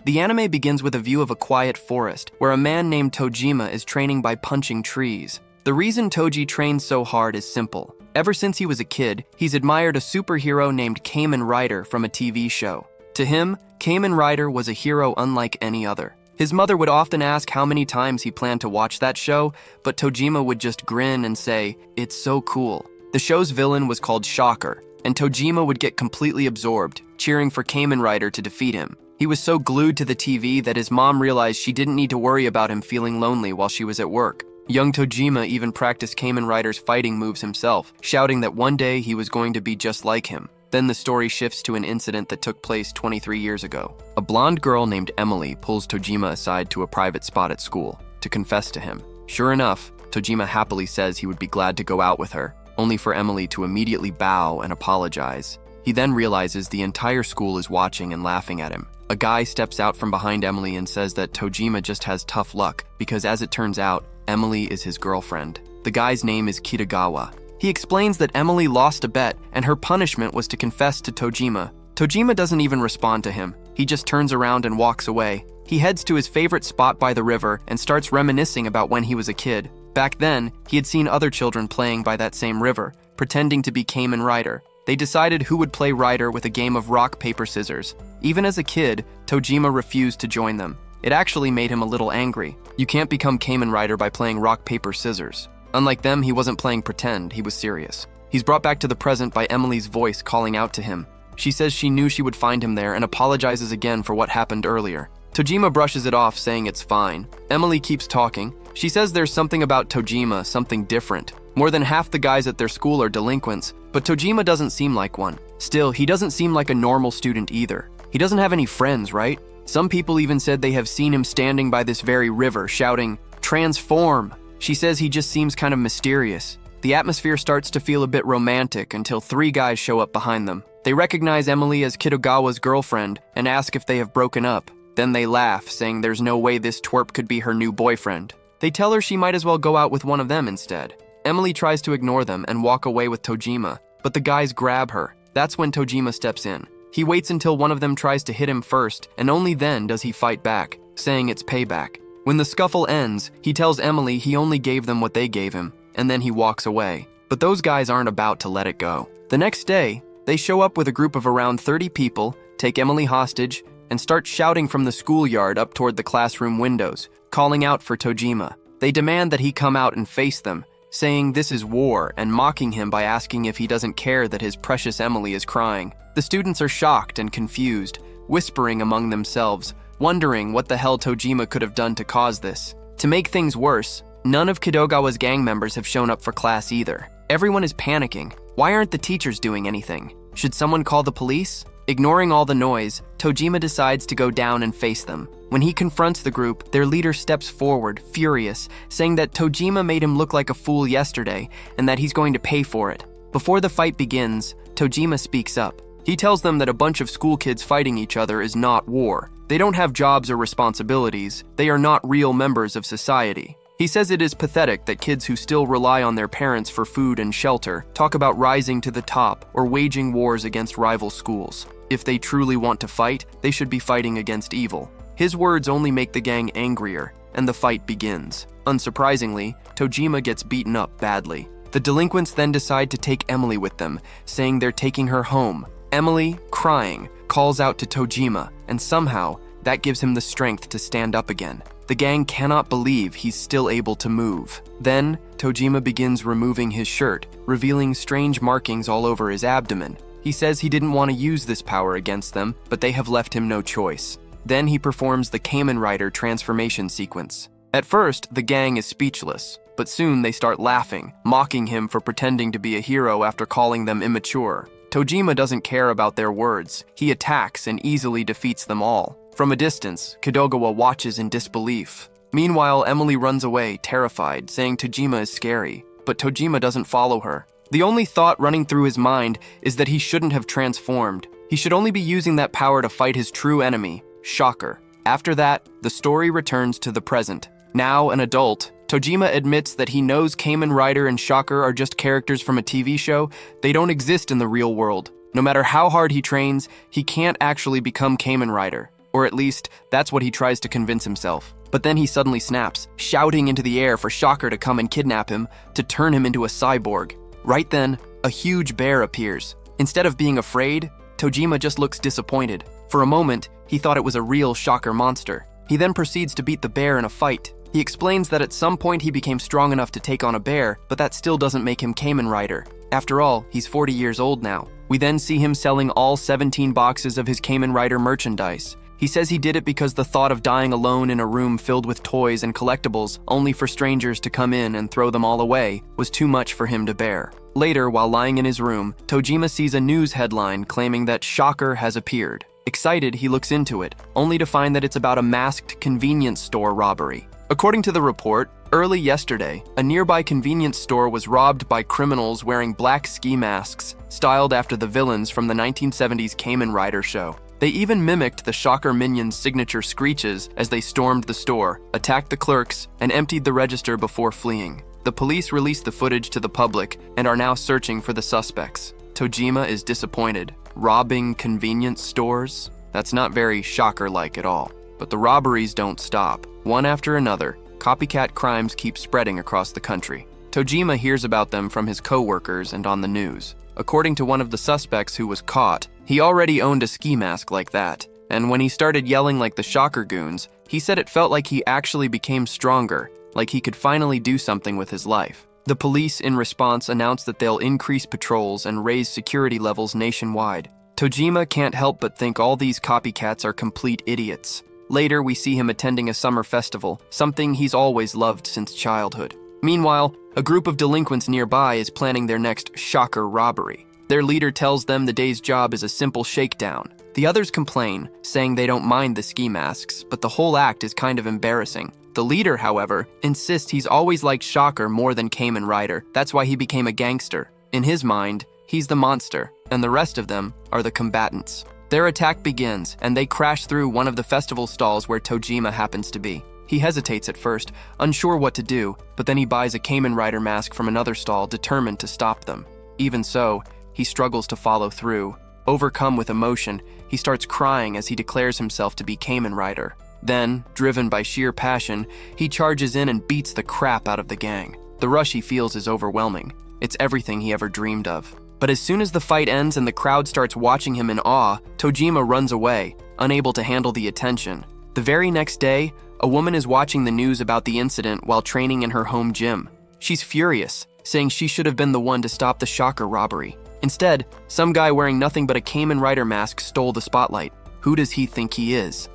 The anime begins with a view of a quiet forest, where a man named Tojima is training by punching trees. The reason Toji trains so hard is simple. Ever since he was a kid, he's admired a superhero named Kamen Rider from a TV show. To him, Kamen Rider was a hero unlike any other. His mother would often ask how many times he planned to watch that show, but Tojima would just grin and say, "It's so cool." The show's villain was called Shocker, and Tojima would get completely absorbed, cheering for Kamen Rider to defeat him. He was so glued to the TV that his mom realized she didn't need to worry about him feeling lonely while she was at work. Young Tojima even practiced Kamen Rider's fighting moves himself, shouting that one day he was going to be just like him. Then the story shifts to an incident that took place 23 years ago. A blonde girl named Emily pulls Tojima aside to a private spot at school to confess to him. Sure enough, Tojima happily says he would be glad to go out with her, only for Emily to immediately bow and apologize. He then realizes the entire school is watching and laughing at him. A guy steps out from behind Emily and says that Tojima just has tough luck because, as it turns out, Emily is his girlfriend. The guy's name is Kitagawa. He explains that Emily lost a bet and her punishment was to confess to Tojima. Tojima doesn't even respond to him. He just turns around and walks away. He heads to his favorite spot by the river and starts reminiscing about when he was a kid. Back then, he had seen other children playing by that same river, pretending to be Kamen Rider. They decided who would play Rider with a game of rock, paper, scissors. Even as a kid, Tojima refused to join them. It actually made him a little angry. You can't become Kamen Rider by playing rock, paper, scissors. Unlike them, he wasn't playing pretend, he was serious. He's brought back to the present by Emily's voice calling out to him. She says she knew she would find him there and apologizes again for what happened earlier. Tojima brushes it off, saying it's fine. Emily keeps talking. She says there's something about Tojima, something different. More than half the guys at their school are delinquents, but Tojima doesn't seem like one. Still, he doesn't seem like a normal student either. He doesn't have any friends, right? Some people even said they have seen him standing by this very river, shouting, "Transform!" She says he just seems kind of mysterious. The atmosphere starts to feel a bit romantic until three guys show up behind them. They recognize Emily as Kitagawa's girlfriend and ask if they have broken up. Then they laugh, saying there's no way this twerp could be her new boyfriend. They tell her she might as well go out with one of them instead. Emily tries to ignore them and walk away with Tojima, but the guys grab her. That's when Tojima steps in. He waits until one of them tries to hit him first, and only then does he fight back, saying it's payback. When the scuffle ends, he tells Emily he only gave them what they gave him, and then he walks away. But those guys aren't about to let it go. The next day, they show up with a group of around 30 people, take Emily hostage, and start shouting from the schoolyard up toward the classroom windows, calling out for Tojima. They demand that he come out and face them, saying this is war and mocking him by asking if he doesn't care that his precious Emily is crying. The students are shocked and confused, whispering among themselves, wondering what the hell Tojima could have done to cause this. To make things worse, none of Kitagawa's gang members have shown up for class either. Everyone is panicking. Why aren't the teachers doing anything? Should someone call the police? Ignoring all the noise, Tojima decides to go down and face them. When he confronts the group, their leader steps forward, furious, saying that Tojima made him look like a fool yesterday and that he's going to pay for it. Before the fight begins, Tojima speaks up. He tells them that a bunch of school kids fighting each other is not war. They don't have jobs or responsibilities. They are not real members of society. He says it is pathetic that kids who still rely on their parents for food and shelter talk about rising to the top or waging wars against rival schools. If they truly want to fight, they should be fighting against evil. His words only make the gang angrier, and the fight begins. Unsurprisingly, Tojima gets beaten up badly. The delinquents then decide to take Emily with them, saying they're taking her home. Emily, crying, calls out to Tojima, and somehow, that gives him the strength to stand up again. The gang cannot believe he's still able to move. Then, Tojima begins removing his shirt, revealing strange markings all over his abdomen. He says he didn't want to use this power against them, but they have left him no choice. Then he performs the Kamen Rider transformation sequence. At first, the gang is speechless, but soon they start laughing, mocking him for pretending to be a hero after calling them immature. Tojima doesn't care about their words. He attacks and easily defeats them all. From a distance, Kitagawa watches in disbelief. Meanwhile, Emily runs away, terrified, saying Tojima is scary, but Tojima doesn't follow her. The only thought running through his mind is that he shouldn't have transformed. He should only be using that power to fight his true enemy, Shocker. After that, the story returns to the present. Now an adult, Tojima admits that he knows Kamen Rider and Shocker are just characters from a TV show. They don't exist in the real world. No matter how hard he trains, he can't actually become Kamen Rider. Or at least, that's what he tries to convince himself. But then he suddenly snaps, shouting into the air for Shocker to come and kidnap him, to turn him into a cyborg. Right then, a huge bear appears. Instead of being afraid, Tojima just looks disappointed. For a moment, he thought it was a real Shocker monster. He then proceeds to beat the bear in a fight. He explains that at some point he became strong enough to take on a bear, but that still doesn't make him Kamen Rider. After all, he's 40 years old now. We then see him selling all 17 boxes of his Kamen Rider merchandise. He says he did it because the thought of dying alone in a room filled with toys and collectibles, only for strangers to come in and throw them all away, was too much for him to bear. Later, while lying in his room, Tojima sees a news headline claiming that Shocker has appeared. Excited, he looks into it, only to find that it's about a masked convenience store robbery. According to the report, early yesterday, a nearby convenience store was robbed by criminals wearing black ski masks, styled after the villains from the 1970s Kamen Rider show. They even mimicked the Shocker minions' signature screeches as they stormed the store, attacked the clerks, and emptied the register before fleeing. The police released the footage to the public and are now searching for the suspects. Tojima is disappointed. Robbing convenience stores? That's not very Shocker-like at all. But the robberies don't stop. One after another, copycat crimes keep spreading across the country. Tojima hears about them from his co-workers and on the news. According to one of the suspects who was caught, he already owned a ski mask like that, and when he started yelling like the Shocker goons, he said it felt like he actually became stronger, like he could finally do something with his life. The police, in response, announced that they'll increase patrols and raise security levels nationwide. Tojima can't help but think all these copycats are complete idiots. Later, we see him attending a summer festival, something he's always loved since childhood. Meanwhile, a group of delinquents nearby is planning their next Shocker robbery. Their leader tells them the day's job is a simple shakedown. The others complain, saying they don't mind the ski masks, but the whole act is kind of embarrassing. The leader, however, insists he's always liked Shocker more than Kamen Rider. That's why he became a gangster. In his mind, he's the monster, and the rest of them are the combatants. Their attack begins, and they crash through one of the festival stalls where Tojima happens to be. He hesitates at first, unsure what to do, but then he buys a Kamen Rider mask from another stall, determined to stop them. Even so, he struggles to follow through. Overcome with emotion, he starts crying as he declares himself to be Kamen Rider. Then, driven by sheer passion, he charges in and beats the crap out of the gang. The rush he feels is overwhelming. It's everything he ever dreamed of. But as soon as the fight ends and the crowd starts watching him in awe, Tojima runs away, unable to handle the attention. The very next day, a woman is watching the news about the incident while training in her home gym. She's furious, saying she should have been the one to stop the Shocker robbery. Instead, some guy wearing nothing but a Kamen Rider mask stole the spotlight. Who does he think he is?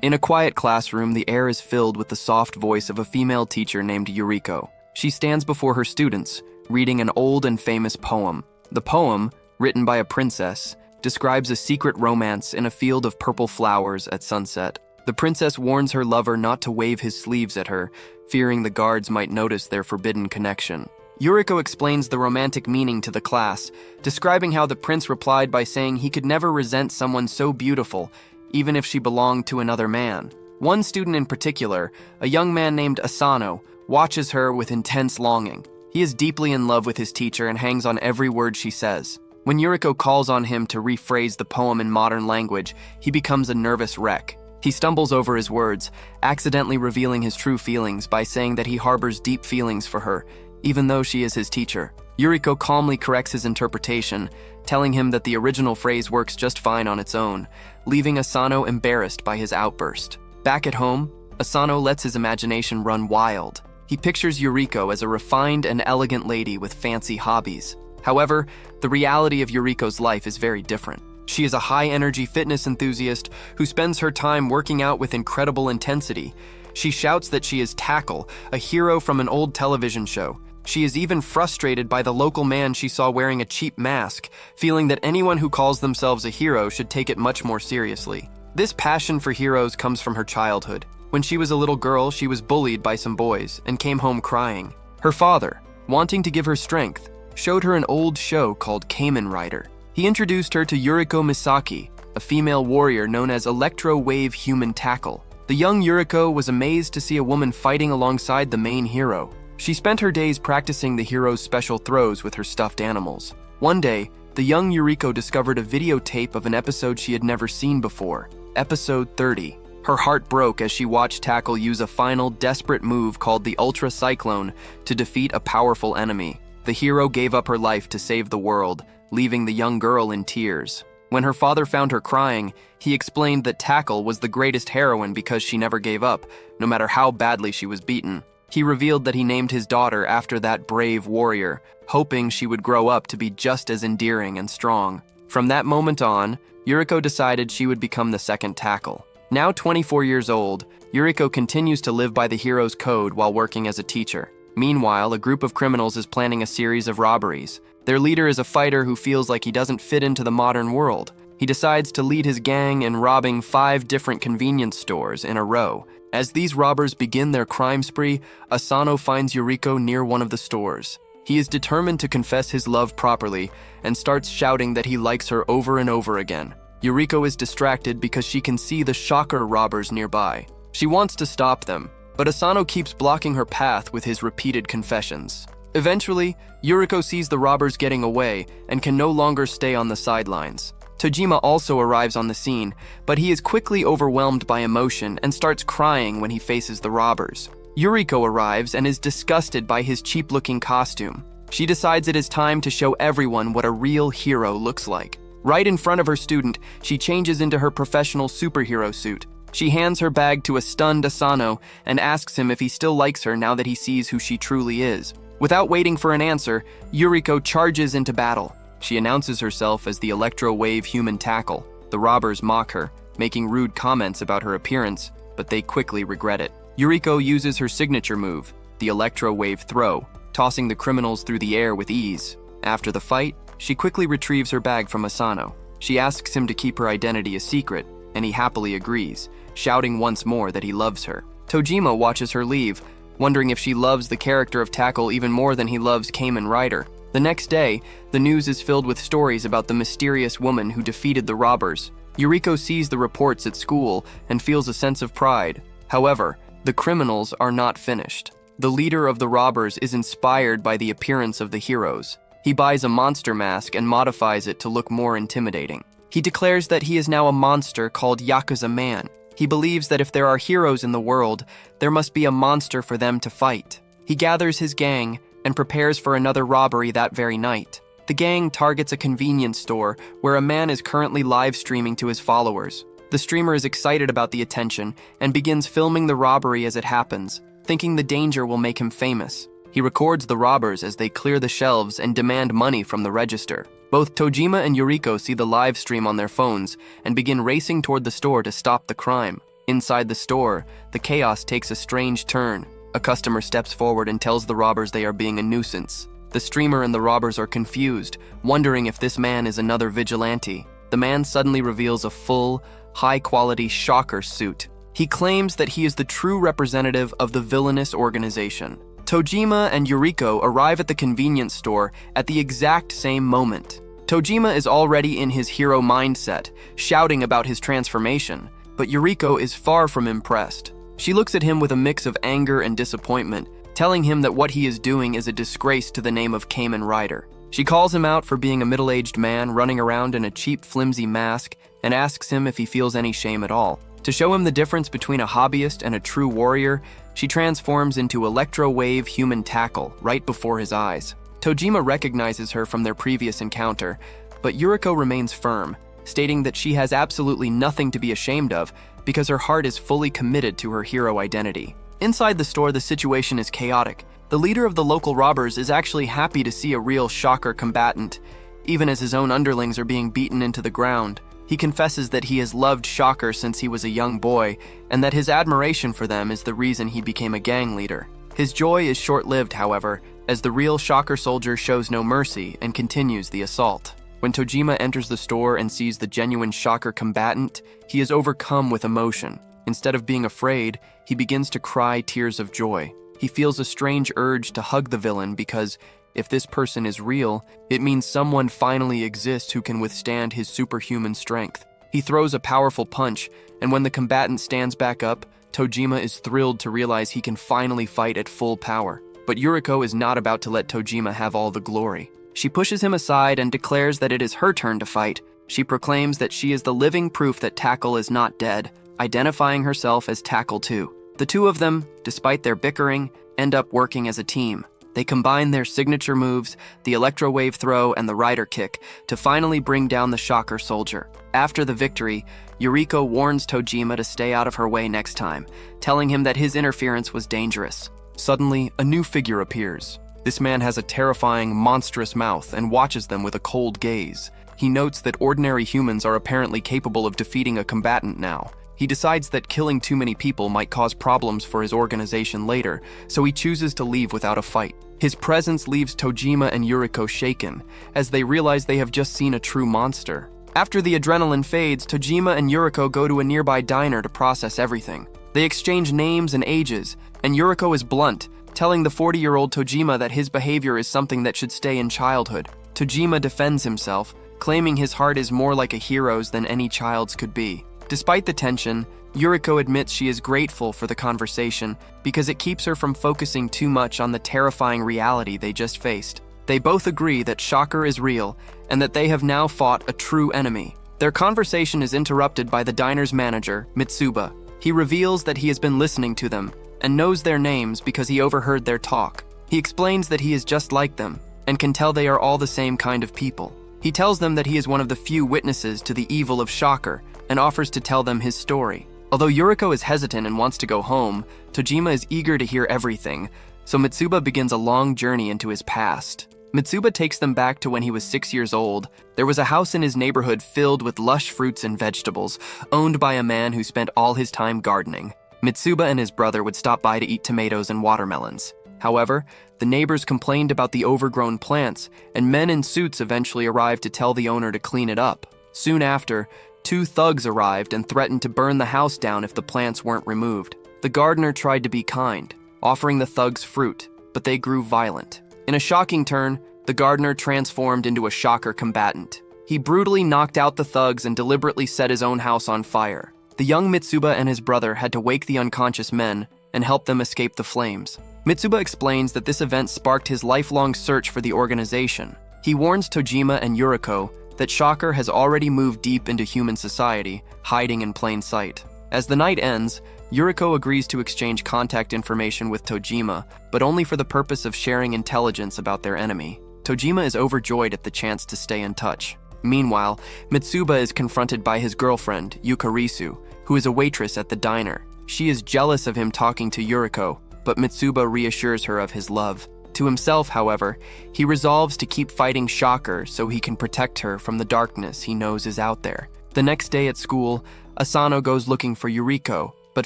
In a quiet classroom, the air is filled with the soft voice of a female teacher named Yuriko. She stands before her students, reading an old and famous poem. The poem, written by a princess, describes a secret romance in a field of purple flowers at sunset. The princess warns her lover not to wave his sleeves at her, fearing the guards might notice their forbidden connection. Yuriko explains the romantic meaning to the class, describing how the prince replied by saying he could never resent someone so beautiful, even if she belonged to another man. One student in particular, a young man named Asano, watches her with intense longing. He is deeply in love with his teacher and hangs on every word she says. When Yuriko calls on him to rephrase the poem in modern language, he becomes a nervous wreck. He stumbles over his words, accidentally revealing his true feelings by saying that he harbors deep feelings for her, even though she is his teacher. Yuriko calmly corrects his interpretation, telling him that the original phrase works just fine on its own, leaving Asano embarrassed by his outburst. Back at home, Asano lets his imagination run wild. He pictures Yuriko as a refined and elegant lady with fancy hobbies. However, the reality of Yuriko's life is very different. She is a high-energy fitness enthusiast who spends her time working out with incredible intensity. She shouts that she is Tackle, a hero from an old television show. She is even frustrated by the local man she saw wearing a cheap mask, feeling that anyone who calls themselves a hero should take it much more seriously. This passion for heroes comes from her childhood. When she was a little girl, she was bullied by some boys and came home crying. Her father, wanting to give her strength, showed her an old show called Kamen Rider. He introduced her to Yuriko Misaki, a female warrior known as Electro Wave Human Tackle. The young Yuriko was amazed to see a woman fighting alongside the main hero. She spent her days practicing the hero's special throws with her stuffed animals. One day, the young Yuriko discovered a videotape of an episode she had never seen before. Episode 30. Her heart broke as she watched Tackle use a final, desperate move called the Ultra Cyclone to defeat a powerful enemy. The hero gave up her life to save the world, leaving the young girl in tears. When her father found her crying, he explained that Tackle was the greatest heroine because she never gave up, no matter how badly she was beaten. He revealed that he named his daughter after that brave warrior, hoping she would grow up to be just as endearing and strong. From that moment on, Yuriko decided she would become the second Tackle. Now 24 years old, Yuriko continues to live by the hero's code while working as a teacher. Meanwhile, a group of criminals is planning a series of robberies. Their leader is a fighter who feels like he doesn't fit into the modern world. He decides to lead his gang in robbing 5 different convenience stores in a row. As these robbers begin their crime spree, Asano finds Yuriko near one of the stores. He is determined to confess his love properly and starts shouting that he likes her over and over again. Yuriko is distracted because she can see the shocker robbers nearby. She wants to stop them, but Asano keeps blocking her path with his repeated confessions. Eventually, Yuriko sees the robbers getting away and can no longer stay on the sidelines. Tojima also arrives on the scene, but he is quickly overwhelmed by emotion and starts crying when he faces the robbers. Yuriko arrives and is disgusted by his cheap-looking costume. She decides it is time to show everyone what a real hero looks like. Right in front of her student, she changes into her professional superhero suit. She hands her bag to a stunned Asano and asks him if he still likes her now that he sees who she truly is. Without waiting for an answer, Yuriko charges into battle. She announces herself as the Electro-Wave Human Tackle. The robbers mock her, making rude comments about her appearance, but they quickly regret it. Yuriko uses her signature move, the Electro-Wave Throw, tossing the criminals through the air with ease. After the fight, she quickly retrieves her bag from Asano. She asks him to keep her identity a secret, and he happily agrees, shouting once more that he loves her. Tojima watches her leave, wondering if she loves the character of Tackle even more than he loves Kamen Rider. The next day, the news is filled with stories about the mysterious woman who defeated the robbers. Yuriko sees the reports at school and feels a sense of pride. However, the criminals are not finished. The leader of the robbers is inspired by the appearance of the heroes. He buys a monster mask and modifies it to look more intimidating. He declares that he is now a monster called Yakuza Man. He believes that if there are heroes in the world, there must be a monster for them to fight. He gathers his gang and prepares for another robbery that very night. The gang targets a convenience store where a man is currently live streaming to his followers. The streamer is excited about the attention and begins filming the robbery as it happens, thinking the danger will make him famous. He records the robbers as they clear the shelves and demand money from the register. Both Tojima and Yuriko see the live stream on their phones and begin racing toward the store to stop the crime. Inside the store, the chaos takes a strange turn. A customer steps forward and tells the robbers they are being a nuisance. The streamer and the robbers are confused, wondering if this man is another vigilante. The man suddenly reveals a full, high-quality shocker suit. He claims that he is the true representative of the villainous organization. Tojima and Yuriko arrive at the convenience store at the exact same moment. Tojima is already in his hero mindset, shouting about his transformation, but Yuriko is far from impressed. She looks at him with a mix of anger and disappointment, telling him that what he is doing is a disgrace to the name of Kamen Rider. She calls him out for being a middle-aged man running around in a cheap, flimsy mask and asks him if he feels any shame at all. To show him the difference between a hobbyist and a true warrior, she transforms into Electro-Wave Human Tackle right before his eyes. Tojima recognizes her from their previous encounter, but Yuriko remains firm, stating that she has absolutely nothing to be ashamed of because her heart is fully committed to her hero identity. Inside the store, the situation is chaotic. The leader of the local robbers is actually happy to see a real shocker combatant, even as his own underlings are being beaten into the ground. He confesses that he has loved Shocker since he was a young boy, and that his admiration for them is the reason he became a gang leader. His joy is short-lived, however, as the real Shocker soldier shows no mercy and continues the assault. When Tojima enters the store and sees the genuine Shocker combatant, he is overcome with emotion. Instead of being afraid, he begins to cry tears of joy. He feels a strange urge to hug the villain because, if this person is real, it means someone finally exists who can withstand his superhuman strength. He throws a powerful punch, and when the combatant stands back up, Tojima is thrilled to realize he can finally fight at full power. But Yuriko is not about to let Tojima have all the glory. She pushes him aside and declares that it is her turn to fight, She proclaims that she is the living proof that Tackle is not dead, identifying herself as Tackle 2. The two of them, despite their bickering, end up working as a team. They combine their signature moves, the electro wave throw and the rider kick, to finally bring down the Shocker Soldier. After the victory, Yuriko warns Tojima to stay out of her way next time, telling him that his interference was dangerous. Suddenly, a new figure appears. This man has a terrifying, monstrous mouth and watches them with a cold gaze. He notes that ordinary humans are apparently capable of defeating a combatant now. He decides that killing too many people might cause problems for his organization later, so he chooses to leave without a fight. His presence leaves Tojima and Yuriko shaken, as they realize they have just seen a true monster. After the adrenaline fades, Tojima and Yuriko go to a nearby diner to process everything. They exchange names and ages, and Yuriko is blunt, telling the 40-year-old Tojima that his behavior is something that should stay in childhood. Tojima defends himself, claiming his heart is more like a hero's than any child's could be. Despite the tension, Yuriko admits she is grateful for the conversation because it keeps her from focusing too much on the terrifying reality they just faced. They both agree that Shocker is real and that they have now fought a true enemy. Their conversation is interrupted by the diner's manager, Mitsuba. He reveals that he has been listening to them and knows their names because he overheard their talk. He explains that he is just like them and can tell they are all the same kind of people. He tells them that he is one of the few witnesses to the evil of Shocker and offers to tell them his story. Although Yuriko is hesitant and wants to go home, Tojima is eager to hear everything, so Mitsuba begins a long journey into his past. Mitsuba takes them back to when he was 6 years old. There was a house in his neighborhood filled with lush fruits and vegetables, owned by a man who spent all his time gardening. Mitsuba and his brother would stop by to eat tomatoes and watermelons. However, the neighbors complained about the overgrown plants, and men in suits eventually arrived to tell the owner to clean it up. Soon after, 2 thugs arrived and threatened to burn the house down if the plants weren't removed. The gardener tried to be kind, offering the thugs fruit, but they grew violent. In a shocking turn, the gardener transformed into a Shocker combatant. He brutally knocked out the thugs and deliberately set his own house on fire. The young Mitsuba and his brother had to wake the unconscious men and help them escape the flames. Mitsuba explains that this event sparked his lifelong search for the organization. He warns Tojima and Yuriko that Shocker has already moved deep into human society, hiding in plain sight. As the night ends, Yuriko agrees to exchange contact information with Tojima, but only for the purpose of sharing intelligence about their enemy. Tojima is overjoyed at the chance to stay in touch. Meanwhile, Mitsuba is confronted by his girlfriend, Yukarisu, who is a waitress at the diner. She is jealous of him talking to Yuriko, but Mitsuba reassures her of his love. To himself, however, he resolves to keep fighting Shocker so he can protect her from the darkness he knows is out there. The next day at school, Asano goes looking for Yuriko, but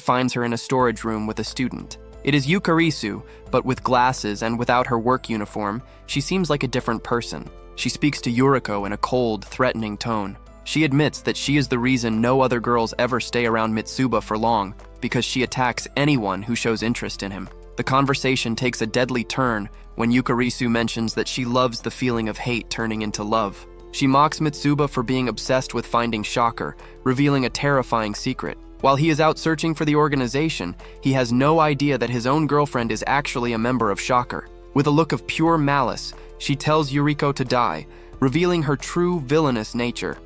finds her in a storage room with a student. It is Yukarisu, but with glasses and without her work uniform, she seems like a different person. She speaks to Yuriko in a cold, threatening tone. She admits that she is the reason no other girls ever stay around Mitsuba for long, because she attacks anyone who shows interest in him. The conversation takes a deadly turn when Yukarisu mentions that she loves the feeling of hate turning into love. She mocks Mitsuba for being obsessed with finding Shocker, revealing a terrifying secret. While he is out searching for the organization, he has no idea that his own girlfriend is actually a member of Shocker. With a look of pure malice, she tells Yuriko to die, revealing her true villainous nature.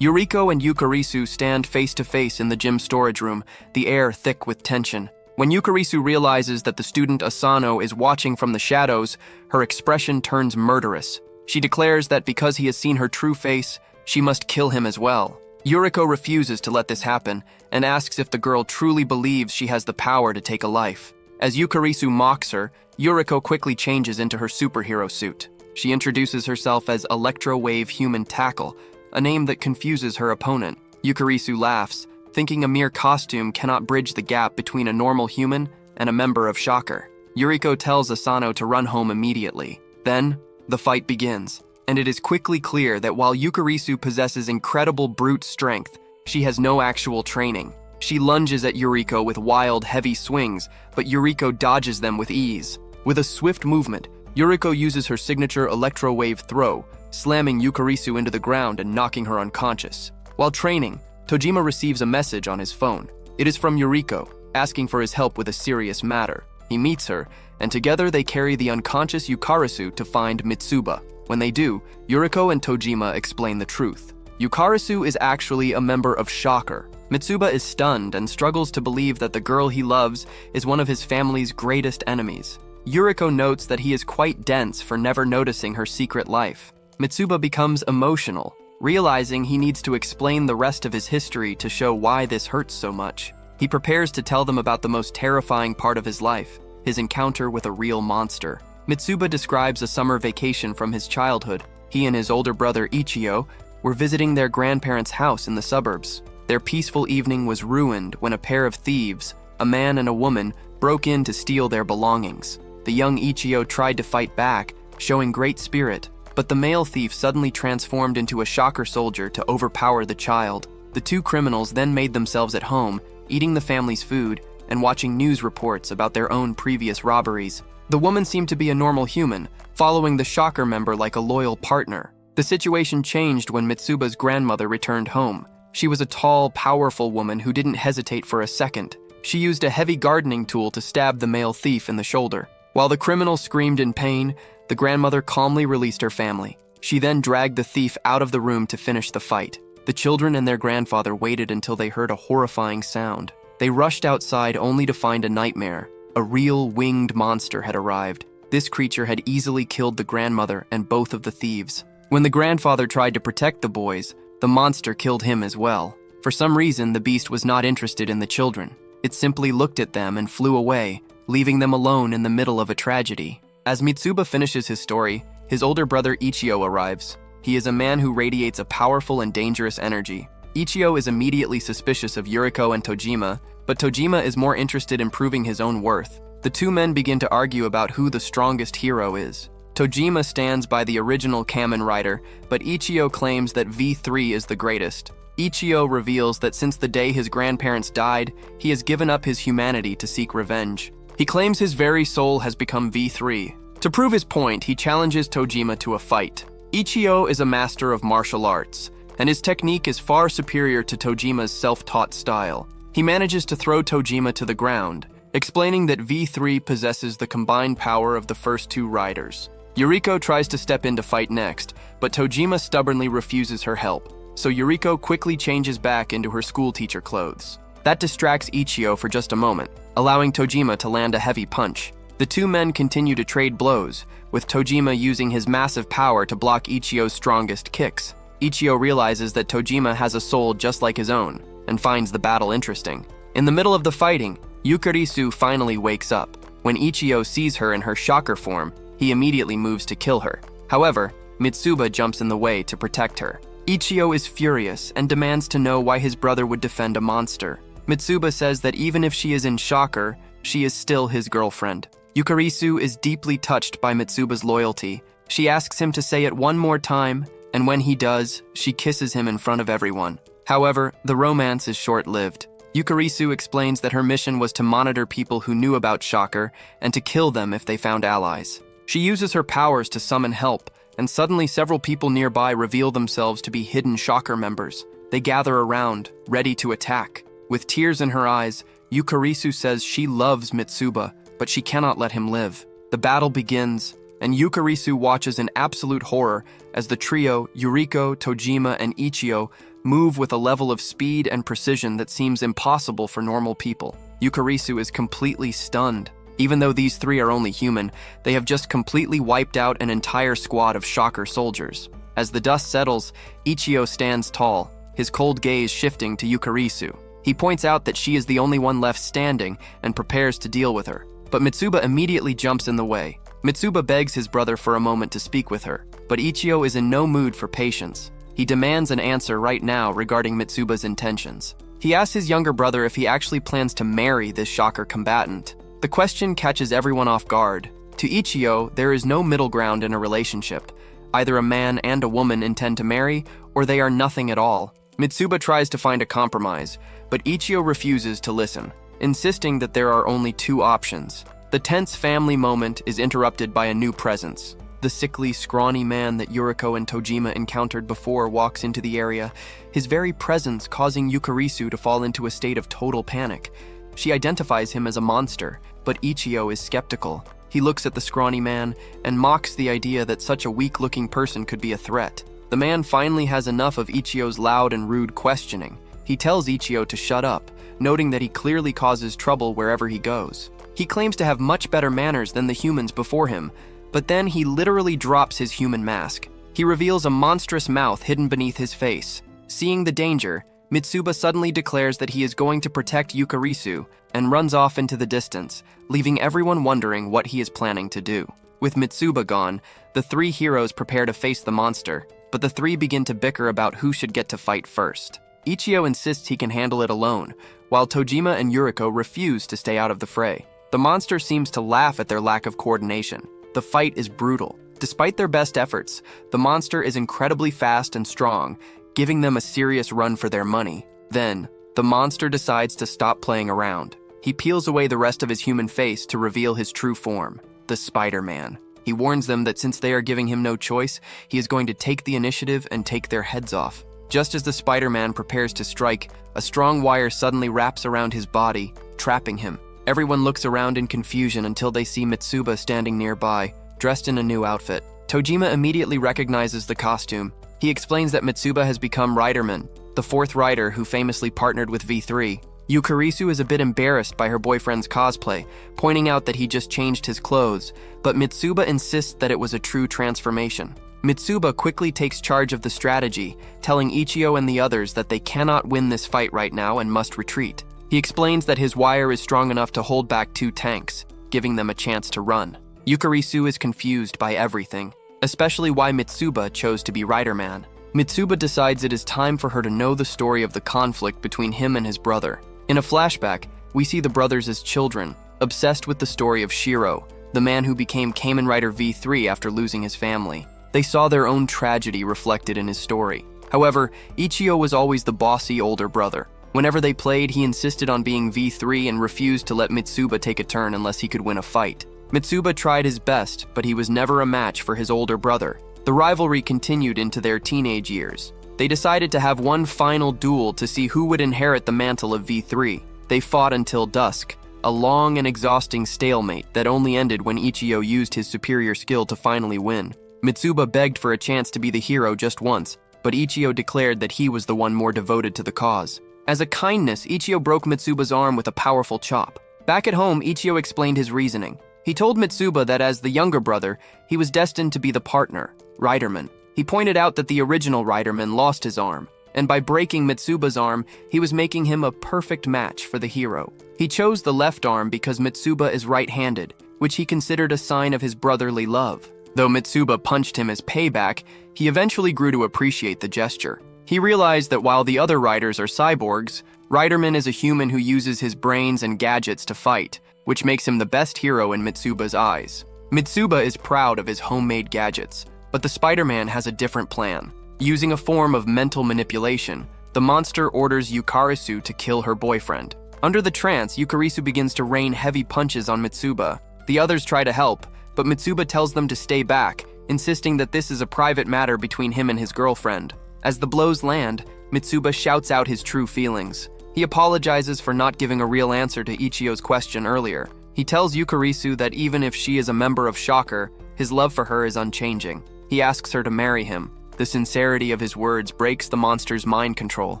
Yuriko and Yukarisu stand face to face in the gym storage room, the air thick with tension. When Yukarisu realizes that the student Asano is watching from the shadows, her expression turns murderous. She declares that because he has seen her true face, she must kill him as well. Yuriko refuses to let this happen and asks if the girl truly believes she has the power to take a life. As Yukarisu mocks her, Yuriko quickly changes into her superhero suit. She introduces herself as Electro Wave Human Tackle, a name that confuses her opponent. Yukarisu laughs, thinking a mere costume cannot bridge the gap between a normal human and a member of Shocker. Yuriko tells Asano to run home immediately. Then, the fight begins, and it is quickly clear that while Yukarisu possesses incredible brute strength, she has no actual training. She lunges at Yuriko with wild, heavy swings, but Yuriko dodges them with ease. With a swift movement, Yuriko uses her signature Electro Wave throw, slamming Yukarisu into the ground and knocking her unconscious. While training, Tojima receives a message on his phone. It is from Yuriko, asking for his help with a serious matter. He meets her, and together they carry the unconscious Yukarisu to find Mitsuba. When they do, Yuriko and Tojima explain the truth. Yukarisu is actually a member of Shocker. Mitsuba is stunned and struggles to believe that the girl he loves is one of his family's greatest enemies. Yuriko notes that he is quite dense for never noticing her secret life. Mitsuba becomes emotional, realizing he needs to explain the rest of his history to show why this hurts so much. He prepares to tell them about the most terrifying part of his life, his encounter with a real monster. Mitsuba describes a summer vacation from his childhood. He and his older brother Ichio were visiting their grandparents' house in the suburbs. Their peaceful evening was ruined when a pair of thieves, a man and a woman, broke in to steal their belongings. The young Ichio tried to fight back, showing great spirit, but the male thief suddenly transformed into a Shocker soldier to overpower the child. The two criminals then made themselves at home, eating the family's food and watching news reports about their own previous robberies. The woman seemed to be a normal human, following the Shocker member like a loyal partner. The situation changed when Mitsuba's grandmother returned home. She was a tall, powerful woman who didn't hesitate for a second. She used a heavy gardening tool to stab the male thief in the shoulder. While the criminal screamed in pain, the grandmother calmly released her family. She then dragged the thief out of the room to finish the fight. The children and their grandfather waited until they heard a horrifying sound. They rushed outside only to find a nightmare. A real winged monster had arrived. This creature had easily killed the grandmother and both of the thieves. When the grandfather tried to protect the boys, the monster killed him as well. For some reason, the beast was not interested in the children. It simply looked at them and flew away, leaving them alone in the middle of a tragedy. As Mitsuba finishes his story, his older brother Ichio arrives. He is a man who radiates a powerful and dangerous energy. Ichio is immediately suspicious of Yuriko and Tojima, but Tojima is more interested in proving his own worth. The two men begin to argue about who the strongest hero is. Tojima stands by the original Kamen Rider, but Ichio claims that V3 is the greatest. Ichio reveals that since the day his grandparents died, he has given up his humanity to seek revenge. He claims his very soul has become V3. To prove his point, he challenges Tojima to a fight. Ichio is a master of martial arts, and his technique is far superior to Tojima's self-taught style. He manages to throw Tojima to the ground, explaining that V3 possesses the combined power of the first two riders. Yuriko tries to step in to fight next, but Tojima stubbornly refuses her help, so Yuriko quickly changes back into her schoolteacher clothes. That distracts Ichio for just a moment, allowing Tojima to land a heavy punch. The two men continue to trade blows, with Tojima using his massive power to block Ichio's strongest kicks. Ichio realizes that Tojima has a soul just like his own, and finds the battle interesting. In the middle of the fighting, Yukarisu finally wakes up. When Ichio sees her in her Shocker form, he immediately moves to kill her. However, Mitsuba jumps in the way to protect her. Ichio is furious and demands to know why his brother would defend a monster. Mitsuba says that even if she is in Shocker, she is still his girlfriend. Yukarisu is deeply touched by Mitsuba's loyalty. She asks him to say it one more time, and when he does, she kisses him in front of everyone. However, the romance is short-lived. Yukarisu explains that her mission was to monitor people who knew about Shocker and to kill them if they found allies. She uses her powers to summon help, and suddenly several people nearby reveal themselves to be hidden Shocker members. They gather around, ready to attack. With tears in her eyes, Yukarisu says she loves Mitsuba, but she cannot let him live. The battle begins, and Yukarisu watches in absolute horror as the trio, Yuriko, Tojima, and Ichio, move with a level of speed and precision that seems impossible for normal people. Yukarisu is completely stunned. Even though these three are only human, they have just completely wiped out an entire squad of Shocker soldiers. As the dust settles, Ichio stands tall, his cold gaze shifting to Yukarisu. He points out that she is the only one left standing and prepares to deal with her. But Mitsuba immediately jumps in the way. Mitsuba begs his brother for a moment to speak with her, but Ichio is in no mood for patience. He demands an answer right now regarding Mitsuba's intentions. He asks his younger brother if he actually plans to marry this Shocker combatant. The question catches everyone off guard. To Ichio, there is no middle ground in a relationship. Either a man and a woman intend to marry, or they are nothing at all. Mitsuba tries to find a compromise, but Ichio refuses to listen, insisting that there are only two options. The tense family moment is interrupted by a new presence. The sickly, scrawny man that Yuriko and Tojima encountered before walks into the area, his very presence causing Yukarisu to fall into a state of total panic. She identifies him as a monster, but Ichio is skeptical. He looks at the scrawny man and mocks the idea that such a weak-looking person could be a threat. The man finally has enough of Ichio's loud and rude questioning. He tells Ichio to shut up, noting that he clearly causes trouble wherever he goes. He claims to have much better manners than the humans before him, but then he literally drops his human mask. He reveals a monstrous mouth hidden beneath his face. Seeing the danger, Mitsuba suddenly declares that he is going to protect Yukarisu and runs off into the distance, leaving everyone wondering what he is planning to do. With Mitsuba gone, the three heroes prepare to face the monster, but the three begin to bicker about who should get to fight first. Ichio insists he can handle it alone, while Tojima and Yuriko refuse to stay out of the fray. The monster seems to laugh at their lack of coordination. The fight is brutal. Despite their best efforts, the monster is incredibly fast and strong, giving them a serious run for their money. Then, the monster decides to stop playing around. He peels away the rest of his human face to reveal his true form, the Spider-Man. He warns them that since they are giving him no choice, he is going to take the initiative and take their heads off. Just as the Spider-Man prepares to strike, a strong wire suddenly wraps around his body, trapping him. Everyone looks around in confusion until they see Mitsuba standing nearby, dressed in a new outfit. Tojima immediately recognizes the costume. He explains that Mitsuba has become Riderman, the fourth rider who famously partnered with V3. Yukarisu is a bit embarrassed by her boyfriend's cosplay, pointing out that he just changed his clothes, but Mitsuba insists that it was a true transformation. Mitsuba quickly takes charge of the strategy, telling Ichio and the others that they cannot win this fight right now and must retreat. He explains that his wire is strong enough to hold back two tanks, giving them a chance to run. Yukarisu is confused by everything, especially why Mitsuba chose to be Riderman. Mitsuba decides it is time for her to know the story of the conflict between him and his brother. In a flashback, we see the brothers as children, obsessed with the story of Shiro, the man who became Kamen Rider V3 after losing his family. They saw their own tragedy reflected in his story. However, Ichio was always the bossy older brother. Whenever they played, he insisted on being V3 and refused to let Mitsuba take a turn unless he could win a fight. Mitsuba tried his best, but he was never a match for his older brother. The rivalry continued into their teenage years. They decided to have one final duel to see who would inherit the mantle of V3. They fought until dusk, a long and exhausting stalemate that only ended when Ichio used his superior skill to finally win. Mitsuba begged for a chance to be the hero just once, but Ichio declared that he was the one more devoted to the cause. As a kindness, Ichio broke Mitsuba's arm with a powerful chop. Back at home, Ichio explained his reasoning. He told Mitsuba that as the younger brother, he was destined to be the partner, Riderman. He pointed out that the original Riderman lost his arm, and by breaking Mitsuba's arm, he was making him a perfect match for the hero. He chose the left arm because Mitsuba is right-handed, which he considered a sign of his brotherly love. Though Mitsuba punched him as payback, he eventually grew to appreciate the gesture. He realized that while the other riders are cyborgs, Riderman is a human who uses his brains and gadgets to fight, which makes him the best hero in Mitsuba's eyes. Mitsuba is proud of his homemade gadgets, but the Spider-Man has a different plan. Using a form of mental manipulation, the monster orders Yukarisu to kill her boyfriend. Under the trance, Yukarisu begins to rain heavy punches on Mitsuba. The others try to help, but Mitsuba tells them to stay back, insisting that this is a private matter between him and his girlfriend. As the blows land, Mitsuba shouts out his true feelings. He apologizes for not giving a real answer to Ichio's question earlier. He tells Yukarisu that even if she is a member of Shocker, his love for her is unchanging. He asks her to marry him. The sincerity of his words breaks the monster's mind control.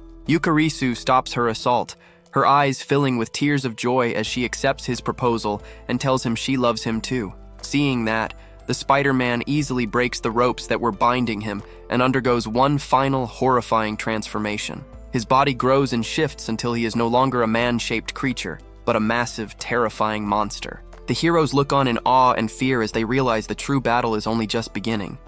Yukarisu stops her assault, her eyes filling with tears of joy as she accepts his proposal and tells him she loves him too. Seeing that, the Spider-Man easily breaks the ropes that were binding him and undergoes one final horrifying transformation. His body grows and shifts until he is no longer a man-shaped creature, but a massive, terrifying monster. The heroes look on in awe and fear as they realize the true battle is only just beginning.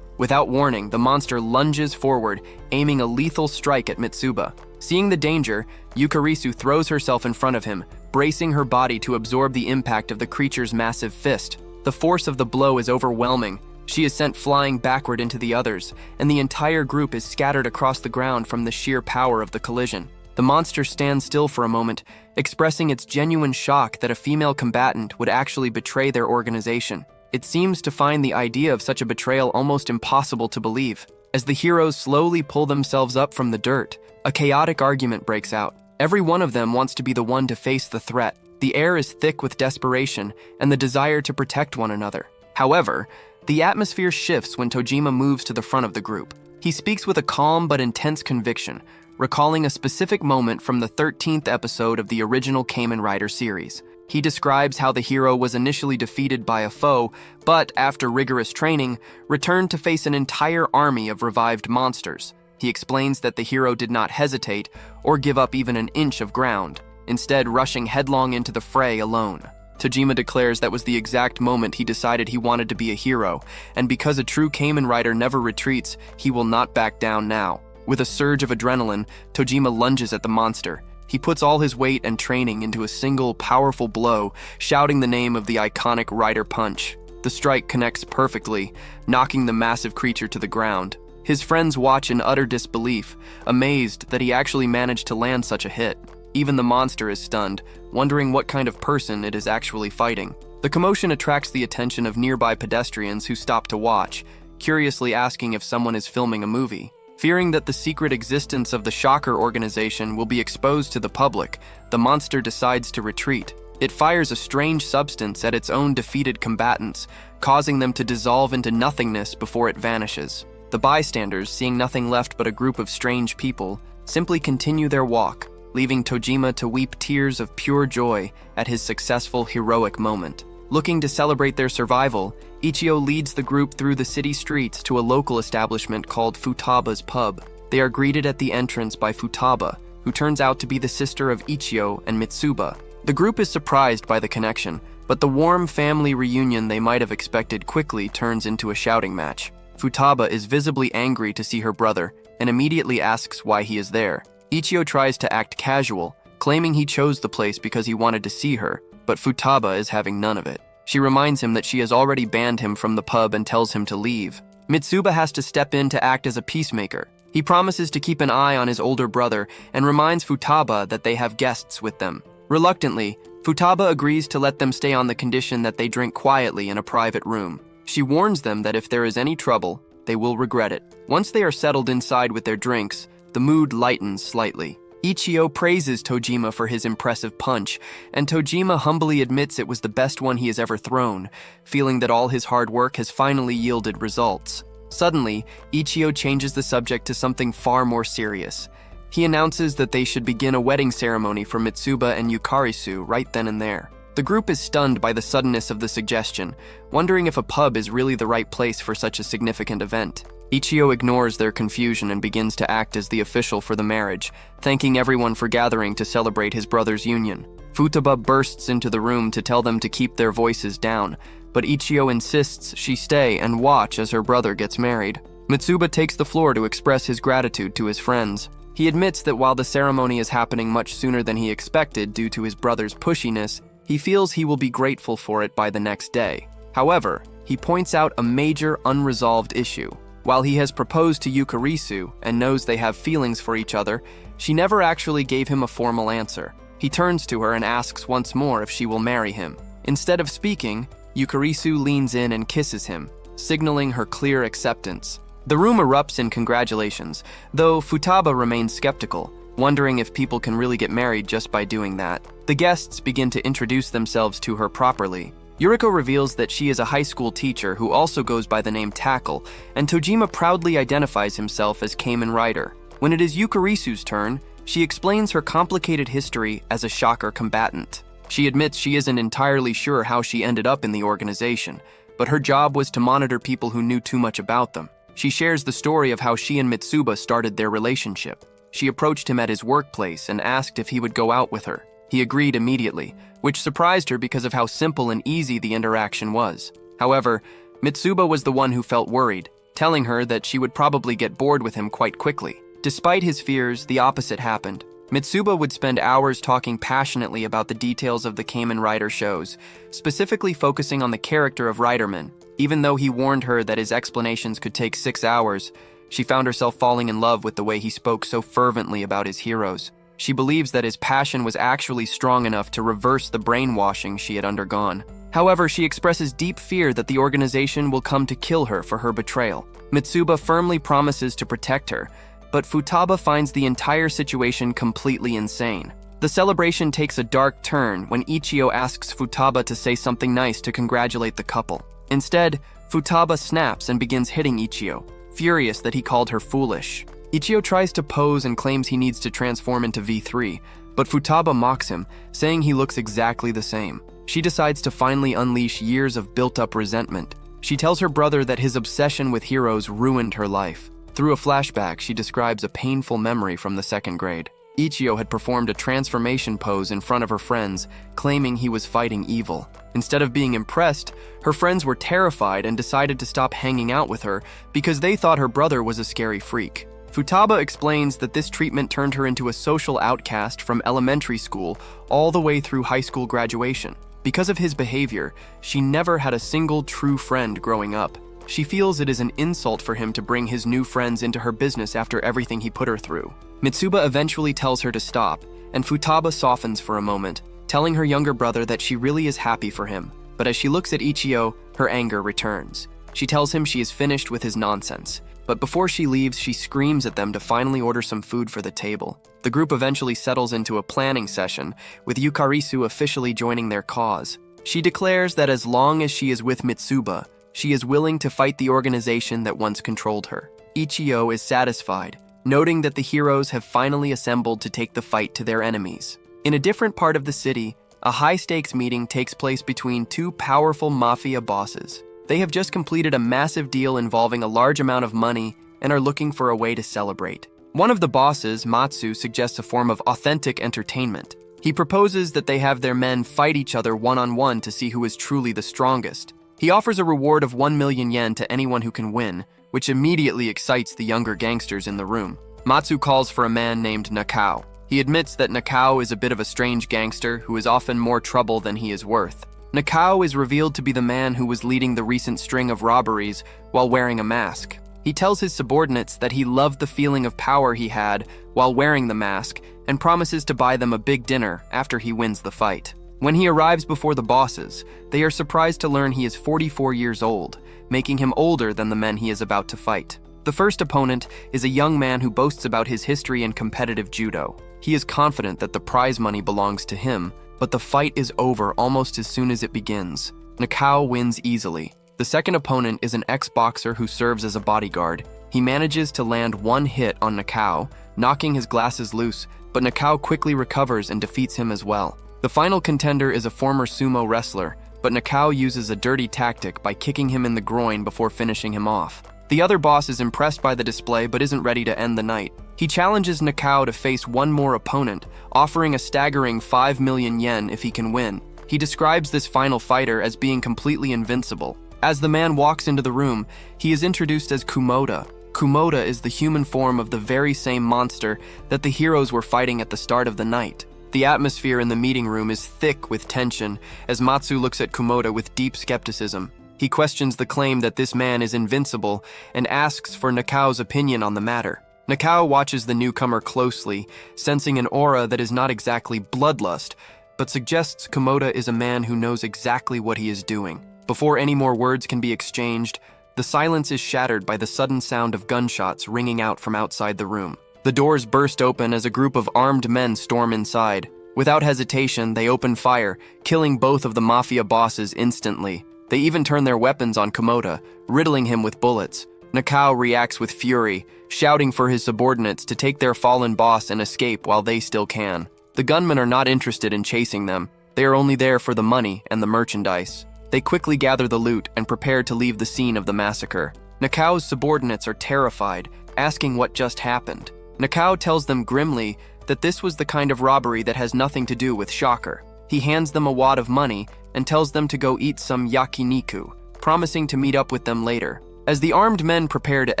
Without warning, the monster lunges forward, aiming a lethal strike at Mitsuba. Seeing the danger, Yukarisu throws herself in front of him, bracing her body to absorb the impact of the creature's massive fist. The force of the blow is overwhelming. She is sent flying backward into the others, and the entire group is scattered across the ground from the sheer power of the collision. The monster stands still for a moment, expressing its genuine shock that a female combatant would actually betray their organization. It seems to find the idea of such a betrayal almost impossible to believe. As the heroes slowly pull themselves up from the dirt, a chaotic argument breaks out. Every one of them wants to be the one to face the threat. The air is thick with desperation and the desire to protect one another. However, the atmosphere shifts when Tojima moves to the front of the group. He speaks with a calm but intense conviction, recalling a specific moment from the 13th episode of the original Kamen Rider series. He describes how the hero was initially defeated by a foe, but after rigorous training, returned to face an entire army of revived monsters. He explains that the hero did not hesitate or give up even an inch of ground, instead rushing headlong into the fray alone. Tojima declares that was the exact moment he decided he wanted to be a hero, and because a true Kamen Rider never retreats, he will not back down now. With a surge of adrenaline, Tojima lunges at the monster. He puts all his weight and training into a single, powerful blow, shouting the name of the iconic Rider Punch. The strike connects perfectly, knocking the massive creature to the ground. His friends watch in utter disbelief, amazed that he actually managed to land such a hit. Even the monster is stunned, wondering what kind of person it is actually fighting. The commotion attracts the attention of nearby pedestrians who stop to watch, curiously asking if someone is filming a movie. Fearing that the secret existence of the Shocker organization will be exposed to the public, the monster decides to retreat. It fires a strange substance at its own defeated combatants, causing them to dissolve into nothingness before it vanishes. The bystanders, seeing nothing left but a group of strange people, simply continue their walk, leaving Tojima to weep tears of pure joy at his successful heroic moment. Looking to celebrate their survival, Ichio leads the group through the city streets to a local establishment called Futaba's Pub. They are greeted at the entrance by Futaba, who turns out to be the sister of Ichio and Mitsuba. The group is surprised by the connection, but the warm family reunion they might have expected quickly turns into a shouting match. Futaba is visibly angry to see her brother and immediately asks why he is there. Ichio tries to act casual, claiming he chose the place because he wanted to see her, but Futaba is having none of it. She reminds him that she has already banned him from the pub and tells him to leave. Mitsuba has to step in to act as a peacemaker. He promises to keep an eye on his older brother and reminds Futaba that they have guests with them. Reluctantly, Futaba agrees to let them stay on the condition that they drink quietly in a private room. She warns them that if there is any trouble, they will regret it. Once they are settled inside with their drinks, the mood lightens slightly. Ichio praises Tojima for his impressive punch, and Tojima humbly admits it was the best one he has ever thrown, feeling that all his hard work has finally yielded results. Suddenly, Ichio changes the subject to something far more serious. He announces that they should begin a wedding ceremony for Mitsuba and Yukarisu right then and there. The group is stunned by the suddenness of the suggestion, wondering if a pub is really the right place for such a significant event. Ichio ignores their confusion and begins to act as the official for the marriage, thanking everyone for gathering to celebrate his brother's union. Futaba bursts into the room to tell them to keep their voices down, but Ichio insists she stay and watch as her brother gets married. Mitsuba takes the floor to express his gratitude to his friends. He admits that while the ceremony is happening much sooner than he expected due to his brother's pushiness, he feels he will be grateful for it by the next day. However, he points out a major unresolved issue. While he has proposed to Yukarisu and knows they have feelings for each other, she never actually gave him a formal answer. He turns to her and asks once more if she will marry him. Instead of speaking, Yukarisu leans in and kisses him, signaling her clear acceptance. The room erupts in congratulations, though Futaba remains skeptical, wondering if people can really get married just by doing that. The guests begin to introduce themselves to her properly. Yuriko reveals that she is a high school teacher who also goes by the name Tackle, and Tojima proudly identifies himself as Kamen Rider. When it is Yukarisu's turn, she explains her complicated history as a Shocker combatant. She admits she isn't entirely sure how she ended up in the organization, but her job was to monitor people who knew too much about them. She shares the story of how she and Mitsuba started their relationship. She approached him at his workplace and asked if he would go out with her. He agreed immediately, which surprised her because of how simple and easy the interaction was. However, Mitsuba was the one who felt worried, telling her that she would probably get bored with him quite quickly. Despite his fears, the opposite happened. Mitsuba would spend hours talking passionately about the details of the Kamen Rider shows, specifically focusing on the character of Riderman. Even though he warned her that his explanations could take 6 hours, she found herself falling in love with the way he spoke so fervently about his heroes. She believes that his passion was actually strong enough to reverse the brainwashing she had undergone. However, she expresses deep fear that the organization will come to kill her for her betrayal. Mitsuba firmly promises to protect her, but Futaba finds the entire situation completely insane. The celebration takes a dark turn when Ichio asks Futaba to say something nice to congratulate the couple. Instead, Futaba snaps and begins hitting Ichio. furious that he called her foolish. Ichio tries to pose and claims he needs to transform into V3, but Futaba mocks him, saying he looks exactly the same. She decides to finally unleash years of built-up resentment. She tells her brother that his obsession with heroes ruined her life. Through a flashback, she describes a painful memory from the 2nd grade. Ichio had performed a transformation pose in front of her friends, claiming he was fighting evil. Instead of being impressed, her friends were terrified and decided to stop hanging out with her because they thought her brother was a scary freak. Futaba explains that this treatment turned her into a social outcast from elementary school all the way through high school graduation. Because of his behavior, she never had a single true friend growing up. She feels it is an insult for him to bring his new friends into her business after everything he put her through. Mitsuba eventually tells her to stop, and Futaba softens for a moment, telling her younger brother that she really is happy for him. But as she looks at Ichio, her anger returns. She tells him she is finished with his nonsense. But before she leaves, she screams at them to finally order some food for the table. The group eventually settles into a planning session, with Yukarisu officially joining their cause. She declares that as long as she is with Mitsuba, she is willing to fight the organization that once controlled her. Ichio is satisfied, noting that the heroes have finally assembled to take the fight to their enemies. In a different part of the city, a high-stakes meeting takes place between two powerful mafia bosses. They have just completed a massive deal involving a large amount of money and are looking for a way to celebrate. One of the bosses, Matsu, suggests a form of authentic entertainment. He proposes that they have their men fight each other one-on-one to see who is truly the strongest. He offers a reward of 1 million yen to anyone who can win, which immediately excites the younger gangsters in the room. Matsu calls for a man named Nakao. He admits that Nakao is a bit of a strange gangster who is often more trouble than he is worth. Nakao is revealed to be the man who was leading the recent string of robberies while wearing a mask. He tells his subordinates that he loved the feeling of power he had while wearing the mask and promises to buy them a big dinner after he wins the fight. When he arrives before the bosses, they are surprised to learn he is 44 years old, making him older than the men he is about to fight. The first opponent is a young man who boasts about his history in competitive judo. He is confident that the prize money belongs to him, but the fight is over almost as soon as it begins. Nakao wins easily. The second opponent is an ex-boxer who serves as a bodyguard. He manages to land one hit on Nakao, knocking his glasses loose, but Nakao quickly recovers and defeats him as well. The final contender is a former sumo wrestler, but Nakao uses a dirty tactic by kicking him in the groin before finishing him off. The other boss is impressed by the display but isn't ready to end the night. He challenges Nakao to face one more opponent, offering a staggering 5 million yen if he can win. He describes this final fighter as being completely invincible. As the man walks into the room, he is introduced as Kumoda. Kumoda is the human form of the very same monster that the heroes were fighting at the start of the night. The atmosphere in the meeting room is thick with tension as Matsu looks at Kumoda with deep skepticism. He questions the claim that this man is invincible and asks for Nakao's opinion on the matter. Nakao watches the newcomer closely, sensing an aura that is not exactly bloodlust, but suggests Kumoda is a man who knows exactly what he is doing. Before any more words can be exchanged, the silence is shattered by the sudden sound of gunshots ringing out from outside the room. The doors burst open as a group of armed men storm inside. Without hesitation, they open fire, killing both of the mafia bosses instantly. They even turn their weapons on Kumoda, riddling him with bullets. Nakao reacts with fury, shouting for his subordinates to take their fallen boss and escape while they still can. The gunmen are not interested in chasing them. They are only there for the money and the merchandise. They quickly gather the loot and prepare to leave the scene of the massacre. Nakao's subordinates are terrified, asking what just happened. Nakao tells them grimly that this was the kind of robbery that has nothing to do with Shocker. He hands them a wad of money and tells them to go eat some yakiniku, promising to meet up with them later. As the armed men prepare to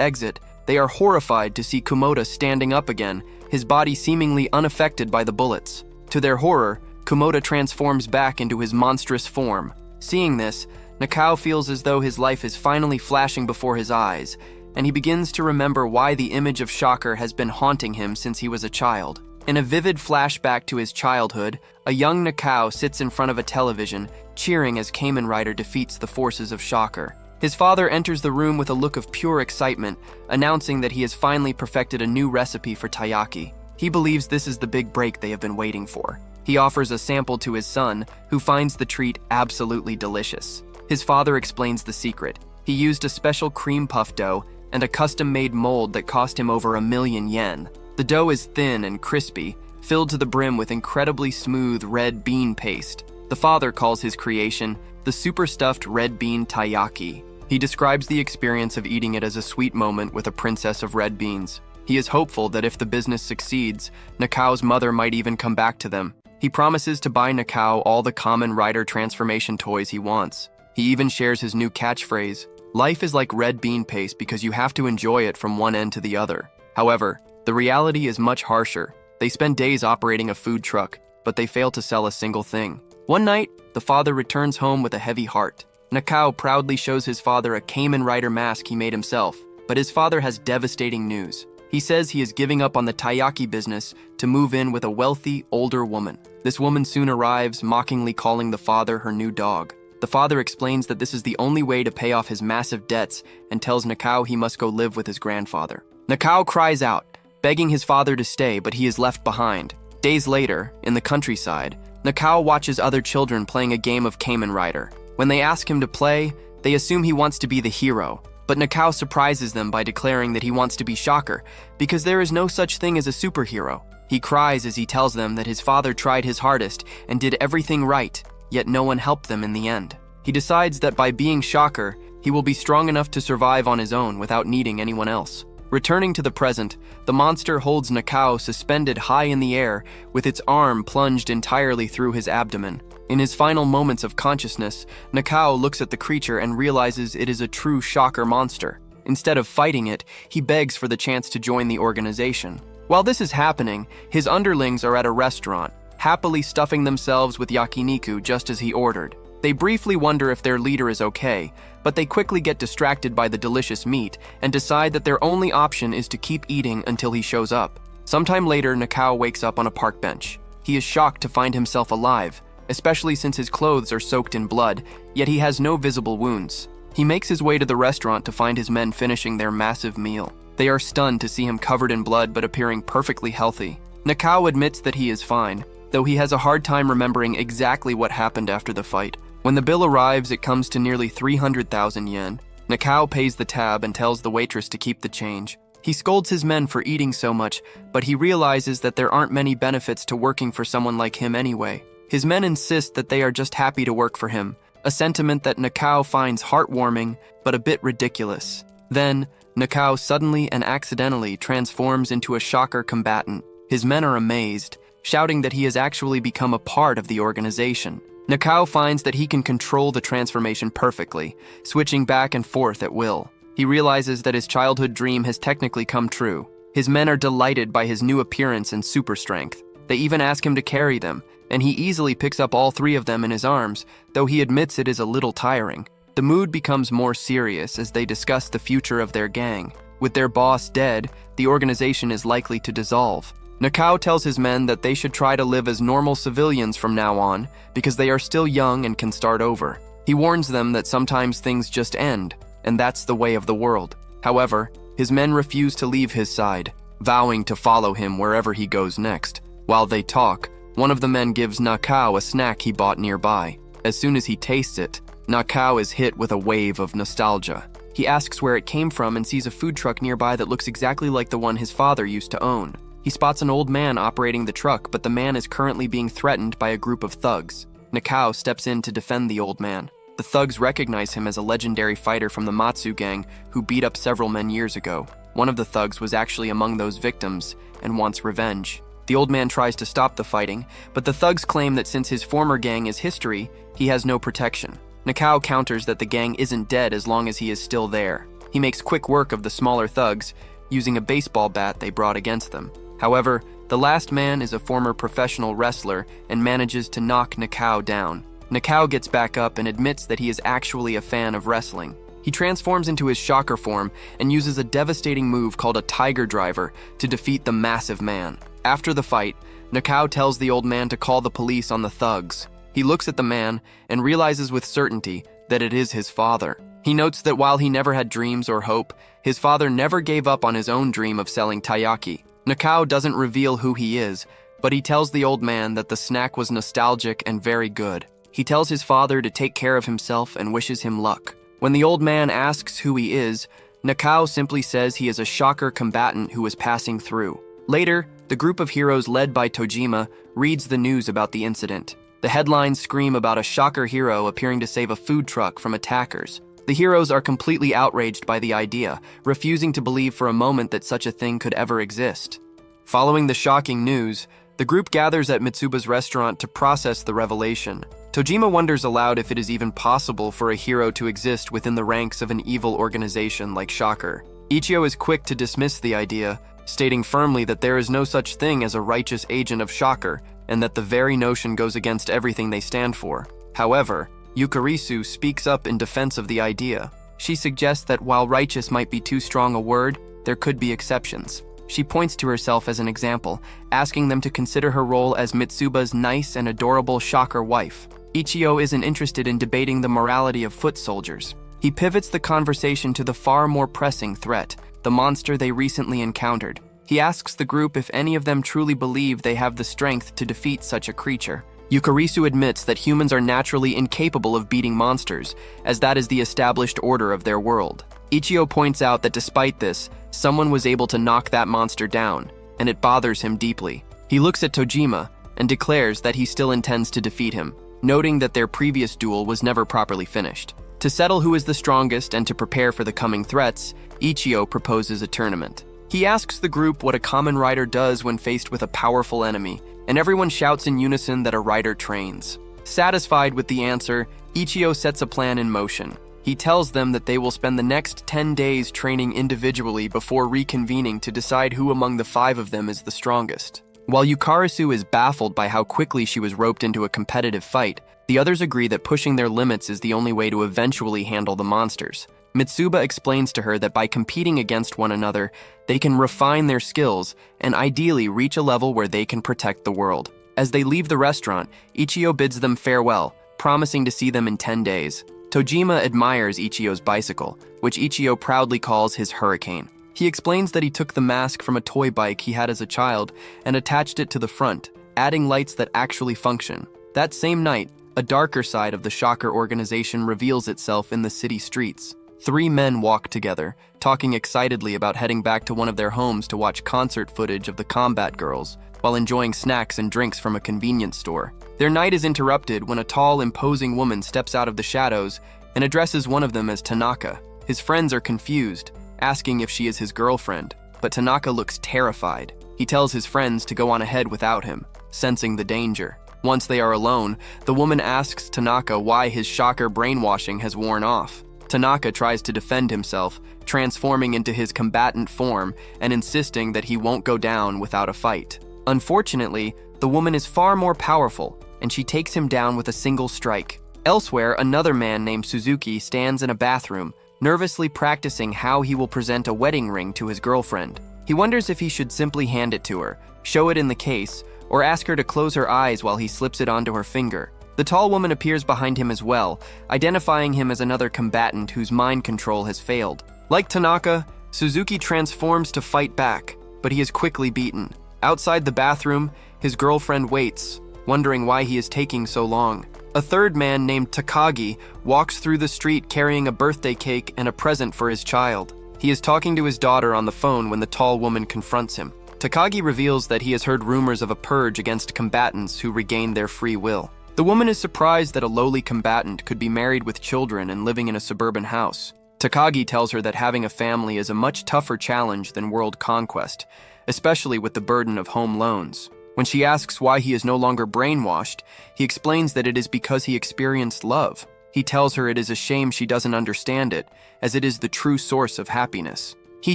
exit, they are horrified to see Kumoda standing up again, his body seemingly unaffected by the bullets. To their horror, Kumoda transforms back into his monstrous form. Seeing this, Nakao feels as though his life is finally flashing before his eyes, and he begins to remember why the image of Shocker has been haunting him since he was a child. In a vivid flashback to his childhood, a young Nakao sits in front of a television, cheering as Kamen Rider defeats the forces of Shocker. His father enters the room with a look of pure excitement, announcing that he has finally perfected a new recipe for taiyaki. He believes this is the big break they have been waiting for. He offers a sample to his son, who finds the treat absolutely delicious. His father explains the secret. He used a special cream puff dough, and a custom-made mold that cost him over 1,000,000 yen. The dough is thin and crispy, filled to the brim with incredibly smooth red bean paste. The father calls his creation the super stuffed red bean taiyaki. He describes the experience of eating it as a sweet moment with a princess of red beans. He is hopeful that if the business succeeds, Nakao's mother might even come back to them. He promises to buy Nakao all the Kamen Rider transformation toys he wants. He even shares his new catchphrase, "Life is like red bean paste because you have to enjoy it from one end to the other." However, the reality is much harsher. They spend days operating a food truck, but they fail to sell a single thing. One night, the father returns home with a heavy heart. Nakao proudly shows his father a Kamen Rider mask he made himself, but his father has devastating news. He says he is giving up on the taiyaki business to move in with a wealthy, older woman. This woman soon arrives, mockingly calling the father her new dog. The father explains that this is the only way to pay off his massive debts and tells Nakao he must go live with his grandfather. Nakao cries out, begging his father to stay, but he is left behind. Days later, in the countryside, Nakao watches other children playing a game of Kamen Rider. When they ask him to play, they assume he wants to be the hero, but Nakao surprises them by declaring that he wants to be Shocker, because there is no such thing as a superhero. He cries as he tells them that his father tried his hardest and did everything right, yet no one helped them in the end. He decides that by being Shocker, he will be strong enough to survive on his own without needing anyone else. Returning to the present, the monster holds Nakao suspended high in the air with its arm plunged entirely through his abdomen. In his final moments of consciousness, Nakao looks at the creature and realizes it is a true Shocker monster. Instead of fighting it, he begs for the chance to join the organization. While this is happening, his underlings are at a restaurant, happily stuffing themselves with yakiniku just as he ordered. They briefly wonder if their leader is okay, but they quickly get distracted by the delicious meat and decide that their only option is to keep eating until he shows up. Sometime later, Nakao wakes up on a park bench. He is shocked to find himself alive, especially since his clothes are soaked in blood, yet he has no visible wounds. He makes his way to the restaurant to find his men finishing their massive meal. They are stunned to see him covered in blood but appearing perfectly healthy. Nakao admits that he is fine, though he has a hard time remembering exactly what happened after the fight. When the bill arrives, it comes to nearly 300,000 yen. Nakao pays the tab and tells the waitress to keep the change. He scolds his men for eating so much, but he realizes that there aren't many benefits to working for someone like him anyway. His men insist that they are just happy to work for him, a sentiment that Nakao finds heartwarming, but a bit ridiculous. Then, Nakao suddenly and accidentally transforms into a Shocker combatant. His men are amazed, shouting that he has actually become a part of the organization. Nakao finds that he can control the transformation perfectly, switching back and forth at will. He realizes that his childhood dream has technically come true. His men are delighted by his new appearance and super strength. They even ask him to carry them, and he easily picks up all three of them in his arms, though he admits it is a little tiring. The mood becomes more serious as they discuss the future of their gang. With their boss dead, the organization is likely to dissolve. Nakao tells his men that they should try to live as normal civilians from now on because they are still young and can start over. He warns them that sometimes things just end, and that's the way of the world. However, his men refuse to leave his side, vowing to follow him wherever he goes next. While they talk, one of the men gives Nakao a snack he bought nearby. As soon as he tastes it, Nakao is hit with a wave of nostalgia. He asks where it came from and sees a food truck nearby that looks exactly like the one his father used to own. He spots an old man operating the truck, but the man is currently being threatened by a group of thugs. Nakao steps in to defend the old man. The thugs recognize him as a legendary fighter from the Matsu gang who beat up several men years ago. One of the thugs was actually among those victims and wants revenge. The old man tries to stop the fighting, but the thugs claim that since his former gang is history, he has no protection. Nakao counters that the gang isn't dead as long as he is still there. He makes quick work of the smaller thugs, using a baseball bat they brought against them. However, the last man is a former professional wrestler and manages to knock Nakao down. Nakao gets back up and admits that he is actually a fan of wrestling. He transforms into his Shocker form and uses a devastating move called a Tiger Driver to defeat the massive man. After the fight, Nakao tells the old man to call the police on the thugs. He looks at the man and realizes with certainty that it is his father. He notes that while he never had dreams or hope, his father never gave up on his own dream of selling taiyaki. Nakao doesn't reveal who he is, but he tells the old man that the snack was nostalgic and very good. He tells his father to take care of himself and wishes him luck. When the old man asks who he is, Nakao simply says he is a shocker combatant who was passing through. Later, the group of heroes led by Tojima reads the news about the incident. The headlines scream about a shocker hero appearing to save a food truck from attackers. The heroes are completely outraged by the idea, refusing to believe for a moment that such a thing could ever exist. Following the shocking news, the group gathers at Mitsuba's restaurant to process the revelation. Tojima wonders aloud if it is even possible for a hero to exist within the ranks of an evil organization like Shocker. Ichio is quick to dismiss the idea, stating firmly that there is no such thing as a righteous agent of Shocker, and that the very notion goes against everything they stand for. However, Yukarisu speaks up in defense of the idea. She suggests that while righteous might be too strong a word, there could be exceptions. She points to herself as an example, asking them to consider her role as Mitsuba's nice and adorable Shocker wife. Ichio isn't interested in debating the morality of foot soldiers. He pivots the conversation to the far more pressing threat, the monster they recently encountered. He asks the group if any of them truly believe they have the strength to defeat such a creature. Yukarisu admits that humans are naturally incapable of beating monsters, as that is the established order of their world. Ichio points out that despite this, someone was able to knock that monster down, and it bothers him deeply. He looks at Tojima and declares that he still intends to defeat him, noting that their previous duel was never properly finished. To settle who is the strongest and to prepare for the coming threats, Ichio proposes a tournament. He asks the group what a common rider does when faced with a powerful enemy, and everyone shouts in unison that a rider trains. Satisfied with the answer, Ichio sets a plan in motion. He tells them that they will spend the next 10 days training individually before reconvening to decide who among the 5 of them is the strongest. While Yukarisu is baffled by how quickly she was roped into a competitive fight, the others agree that pushing their limits is the only way to eventually handle the monsters. Mitsuba explains to her that by competing against one another, they can refine their skills and ideally reach a level where they can protect the world. As they leave the restaurant, Ichio bids them farewell, promising to see them in 10 days. Tojima admires Ichio's bicycle, which Ichio proudly calls his Hurricane. He explains that he took the mask from a toy bike he had as a child and attached it to the front, adding lights that actually function. That same night, a darker side of the Shocker organization reveals itself in the city streets. 3 men walk together, talking excitedly about heading back to one of their homes to watch concert footage of the Combat Girls, while enjoying snacks and drinks from a convenience store. Their night is interrupted when a tall, imposing woman steps out of the shadows and addresses one of them as Tanaka. His friends are confused, asking if she is his girlfriend, but Tanaka looks terrified. He tells his friends to go on ahead without him, sensing the danger. Once they are alone, the woman asks Tanaka why his Shocker brainwashing has worn off. Tanaka tries to defend himself, transforming into his combatant form and insisting that he won't go down without a fight. Unfortunately, the woman is far more powerful, and she takes him down with a single strike. Elsewhere, another man named Suzuki stands in a bathroom, nervously practicing how he will present a wedding ring to his girlfriend. He wonders if he should simply hand it to her, show it in the case, or ask her to close her eyes while he slips it onto her finger. The tall woman appears behind him as well, identifying him as another combatant whose mind control has failed. Like Tanaka, Suzuki transforms to fight back, but he is quickly beaten. Outside the bathroom, his girlfriend waits, wondering why he is taking so long. A third man named Takagi walks through the street carrying a birthday cake and a present for his child. He is talking to his daughter on the phone when the tall woman confronts him. Takagi reveals that he has heard rumors of a purge against combatants who regain their free will. The woman is surprised that a lowly combatant could be married with children and living in a suburban house. Takagi tells her that having a family is a much tougher challenge than world conquest, especially with the burden of home loans. When she asks why he is no longer brainwashed, he explains that it is because he experienced love. He tells her it is a shame she doesn't understand it, as it is the true source of happiness. He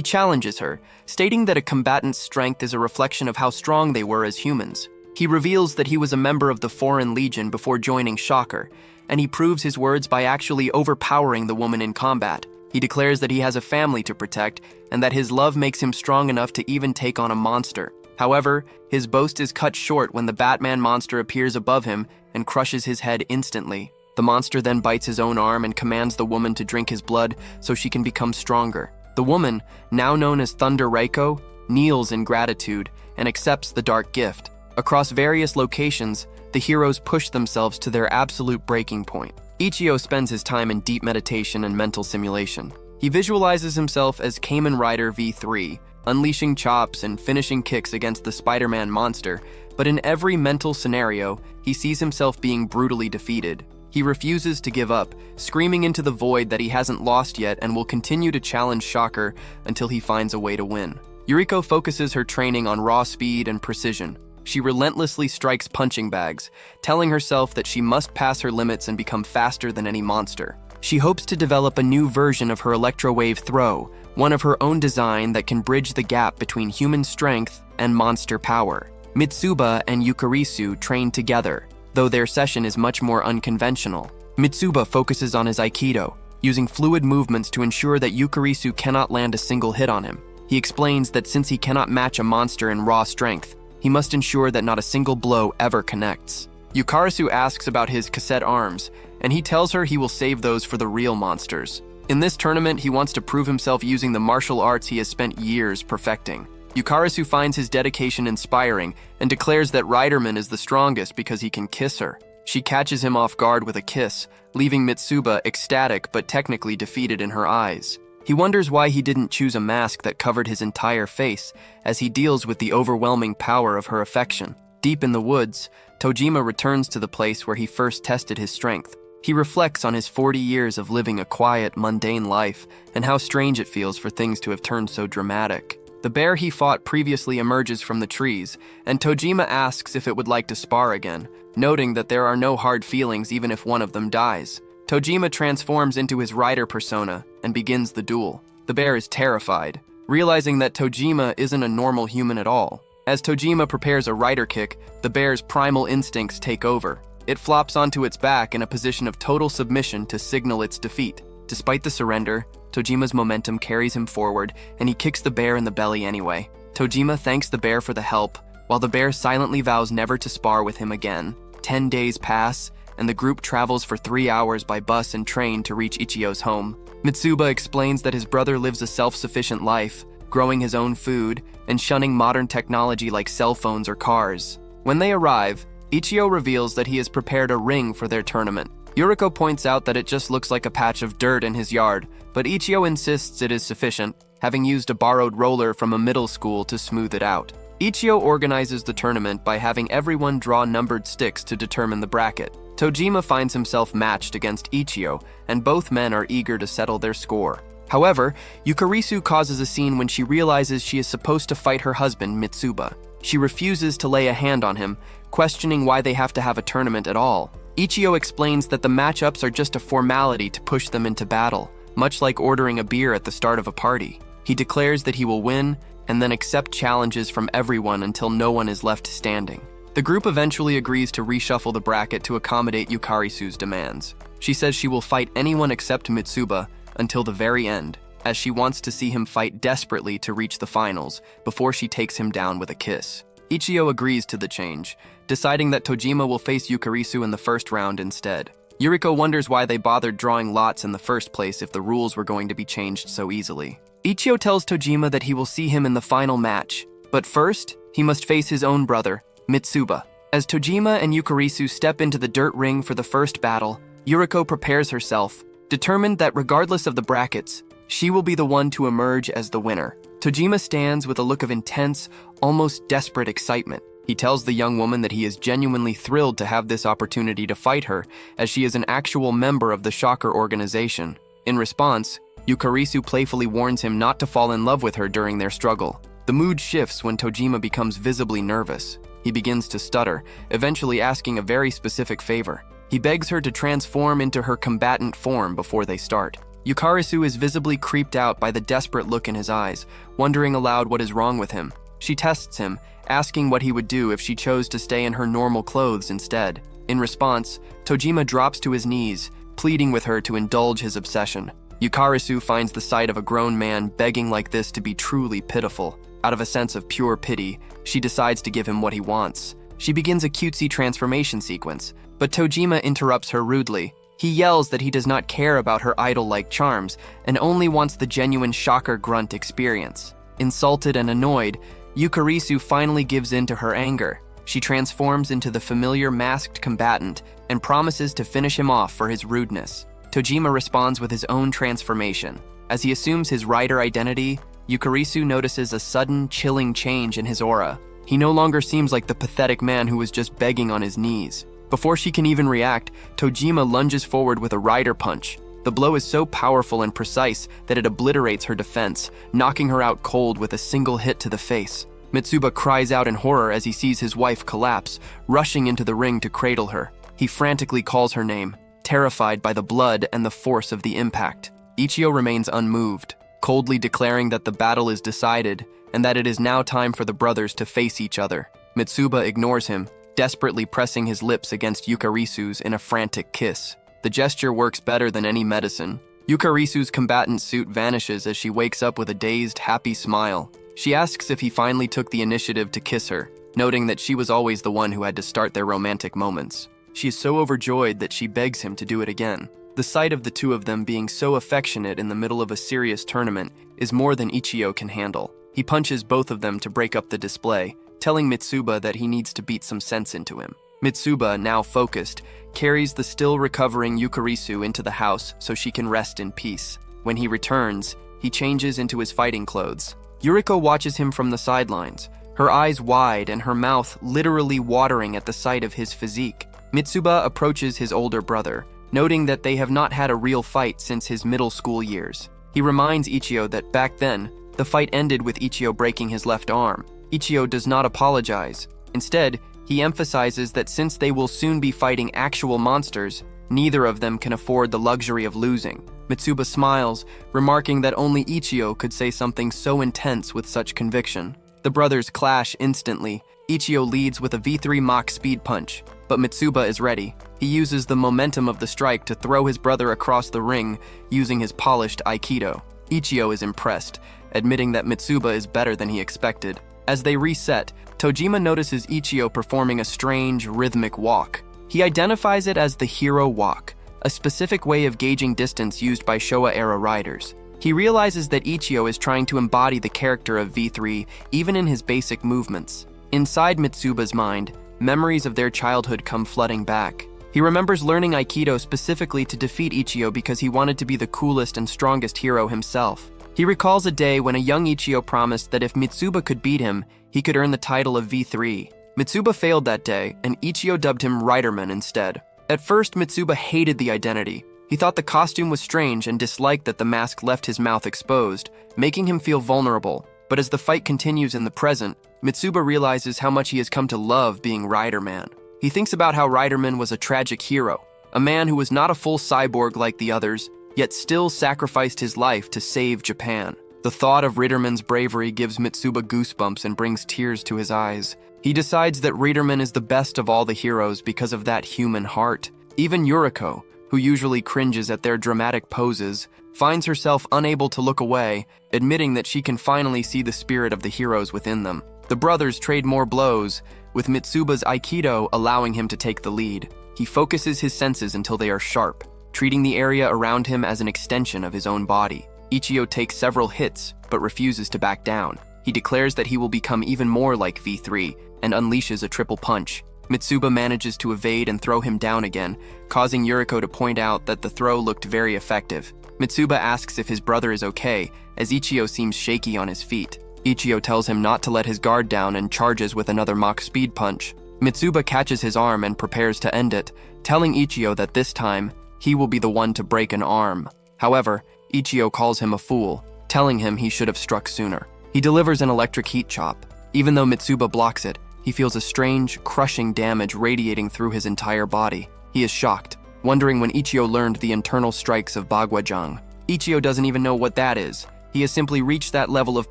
challenges her, stating that a combatant's strength is a reflection of how strong they were as humans. He reveals that he was a member of the Foreign Legion before joining Shocker, and he proves his words by actually overpowering the woman in combat. He declares that he has a family to protect, and that his love makes him strong enough to even take on a monster. However, his boast is cut short when the Batman monster appears above him and crushes his head instantly. The monster then bites his own arm and commands the woman to drink his blood so she can become stronger. The woman, now known as Thunder Reiko, kneels in gratitude and accepts the dark gift. Across various locations, the heroes push themselves to their absolute breaking point. Ichio spends his time in deep meditation and mental simulation. He visualizes himself as Kamen Rider V3, unleashing chops and finishing kicks against the Spider-Man monster, but in every mental scenario, he sees himself being brutally defeated. He refuses to give up, screaming into the void that he hasn't lost yet and will continue to challenge Shocker until he finds a way to win. Yuriko focuses her training on raw speed and precision. She relentlessly strikes punching bags, telling herself that she must pass her limits and become faster than any monster. She hopes to develop a new version of her electrowave throw, one of her own design that can bridge the gap between human strength and monster power. Mitsuba and Yukarisu train together, though their session is much more unconventional. Mitsuba focuses on his Aikido, using fluid movements to ensure that Yukarisu cannot land a single hit on him. He explains that since he cannot match a monster in raw strength, he must ensure that not a single blow ever connects. Yukarisu asks about his cassette arms, and he tells her he will save those for the real monsters. In this tournament, he wants to prove himself using the martial arts he has spent years perfecting. Yukarisu finds his dedication inspiring and declares that Riderman is the strongest because he can kiss her. She catches him off guard with a kiss, leaving Mitsuba ecstatic but technically defeated in her eyes. He wonders why he didn't choose a mask that covered his entire face as he deals with the overwhelming power of her affection. Deep in the woods, Tojima returns to the place where he first tested his strength. He reflects on his 40 years of living a quiet, mundane life and how strange it feels for things to have turned so dramatic. The bear he fought previously emerges from the trees, and Tojima asks if it would like to spar again, noting that there are no hard feelings even if one of them dies. Tojima transforms into his rider persona and begins the duel. The bear is terrified, realizing that Tojima isn't a normal human at all. As Tojima prepares a rider kick, the bear's primal instincts take over. It flops onto its back in a position of total submission to signal its defeat. Despite the surrender, Tojima's momentum carries him forward, and he kicks the bear in the belly anyway. Tojima thanks the bear for the help, while the bear silently vows never to spar with him again. 10 days pass, and the group travels for 3 hours by bus and train to reach Ichio's home. Mitsuba explains that his brother lives a self-sufficient life, growing his own food, and shunning modern technology like cell phones or cars. When they arrive, Ichio reveals that he has prepared a ring for their tournament. Yuriko points out that it just looks like a patch of dirt in his yard, but Ichio insists it is sufficient, having used a borrowed roller from a middle school to smooth it out. Ichio organizes the tournament by having everyone draw numbered sticks to determine the bracket. Tojima finds himself matched against Ichio, and both men are eager to settle their score. However, Yukarisu causes a scene when she realizes she is supposed to fight her husband, Mitsuba. She refuses to lay a hand on him, questioning why they have to have a tournament at all. Ichio explains that the matchups are just a formality to push them into battle, much like ordering a beer at the start of a party. He declares that he will win, and then accept challenges from everyone until no one is left standing. The group eventually agrees to reshuffle the bracket to accommodate Yukarisu's demands. She says she will fight anyone except Mitsuba until the very end, as she wants to see him fight desperately to reach the finals before she takes him down with a kiss. Ichio agrees to the change, deciding that Tojima will face Yukarisu in the first round instead. Yuriko wonders why they bothered drawing lots in the first place if the rules were going to be changed so easily. Ichio tells Tojima that he will see him in the final match, but first, he must face his own brother, Mitsuba. As Tojima and Yukarisu step into the dirt ring for the first battle, Yuriko prepares herself, determined that regardless of the brackets, she will be the one to emerge as the winner. Tojima stands with a look of intense, almost desperate excitement. He tells the young woman that he is genuinely thrilled to have this opportunity to fight her, as she is an actual member of the Shocker organization. In response, Yukarisu playfully warns him not to fall in love with her during their struggle. The mood shifts when Tojima becomes visibly nervous. He begins to stutter, eventually asking a very specific favor. He begs her to transform into her combatant form before they start. Yukarisu is visibly creeped out by the desperate look in his eyes, wondering aloud what is wrong with him. She tests him, asking what he would do if she chose to stay in her normal clothes instead. In response, Tojima drops to his knees, pleading with her to indulge his obsession. Yukarisu finds the sight of a grown man begging like this to be truly pitiful. Out of a sense of pure pity, she decides to give him what he wants. She begins a cutesy transformation sequence, but Tojima interrupts her rudely. He yells that he does not care about her idol-like charms and only wants the genuine Shocker grunt experience. Insulted and annoyed, Yukarisu finally gives in to her anger. She transforms into the familiar masked combatant and promises to finish him off for his rudeness. Tojima responds with his own transformation. As he assumes his rider identity, Yukarisu notices a sudden, chilling change in his aura. He no longer seems like the pathetic man who was just begging on his knees. Before she can even react, Tojima lunges forward with a rider punch. The blow is so powerful and precise that it obliterates her defense, knocking her out cold with a single hit to the face. Mitsuba cries out in horror as he sees his wife collapse, rushing into the ring to cradle her. He frantically calls her name, terrified by the blood and the force of the impact. Ichio remains unmoved, coldly declaring that the battle is decided and that it is now time for the brothers to face each other. Mitsuba ignores him, desperately pressing his lips against Yukarisu's in a frantic kiss. The gesture works better than any medicine. Yukarisu's combatant suit vanishes as she wakes up with a dazed, happy smile. She asks if he finally took the initiative to kiss her, noting that she was always the one who had to start their romantic moments. She is so overjoyed that she begs him to do it again. The sight of the two of them being so affectionate in the middle of a serious tournament is more than Ichio can handle. He punches both of them to break up the display, telling Mitsuba that he needs to beat some sense into him. Mitsuba, now focused, carries the still recovering Yukarisu into the house so she can rest in peace. When he returns, he changes into his fighting clothes. Yuriko watches him from the sidelines, her eyes wide and her mouth literally watering at the sight of his physique. Mitsuba approaches his older brother, noting that they have not had a real fight since his middle school years. He reminds Ichio that back then, the fight ended with Ichio breaking his left arm. Ichio does not apologize. Instead, he emphasizes that since they will soon be fighting actual monsters, neither of them can afford the luxury of losing. Mitsuba smiles, remarking that only Ichio could say something so intense with such conviction. The brothers clash instantly. Ichio leads with a V3 Mach speed punch, but Mitsuba is ready. He uses the momentum of the strike to throw his brother across the ring using his polished Aikido. Ichio is impressed, admitting that Mitsuba is better than he expected. As they reset, Tojima notices Ichio performing a strange, rhythmic walk. He identifies it as the hero walk, a specific way of gauging distance used by Showa-era riders. He realizes that Ichio is trying to embody the character of V3 even in his basic movements. Inside Mitsuba's mind, memories of their childhood come flooding back. He remembers learning Aikido specifically to defeat Ichio because he wanted to be the coolest and strongest hero himself. He recalls a day when a young Ichio promised that if Mitsuba could beat him, he could earn the title of V3. Mitsuba failed that day, and Ichio dubbed him Riderman instead. At first, Mitsuba hated the identity. He thought the costume was strange and disliked that the mask left his mouth exposed, making him feel vulnerable. But as the fight continues in the present, Mitsuba realizes how much he has come to love being Riderman. He thinks about how Riderman was a tragic hero, a man who was not a full cyborg like the others, yet still sacrificed his life to save Japan. The thought of Riderman's bravery gives Mitsuba goosebumps and brings tears to his eyes. He decides that Riderman is the best of all the heroes because of that human heart. Even Yuriko, who usually cringes at their dramatic poses, finds herself unable to look away, admitting that she can finally see the spirit of the heroes within them. The brothers trade more blows, with Mitsuba's Aikido allowing him to take the lead. He focuses his senses until they are sharp, treating the area around him as an extension of his own body. Ichio takes several hits, but refuses to back down. He declares that he will become even more like V3, and unleashes a triple punch. Mitsuba manages to evade and throw him down again, causing Yuriko to point out that the throw looked very effective. Mitsuba asks if his brother is okay, as Ichio seems shaky on his feet. Ichio tells him not to let his guard down and charges with another Mach speed punch. Mitsuba catches his arm and prepares to end it, telling Ichio that this time, he will be the one to break an arm. However, Ichio calls him a fool, telling him he should have struck sooner. He delivers an electric heat chop. Even though Mitsuba blocks it, he feels a strange, crushing damage radiating through his entire body. He is shocked, wondering when Ichio learned the internal strikes of Baguajang. Ichio doesn't even know what that is. He has simply reached that level of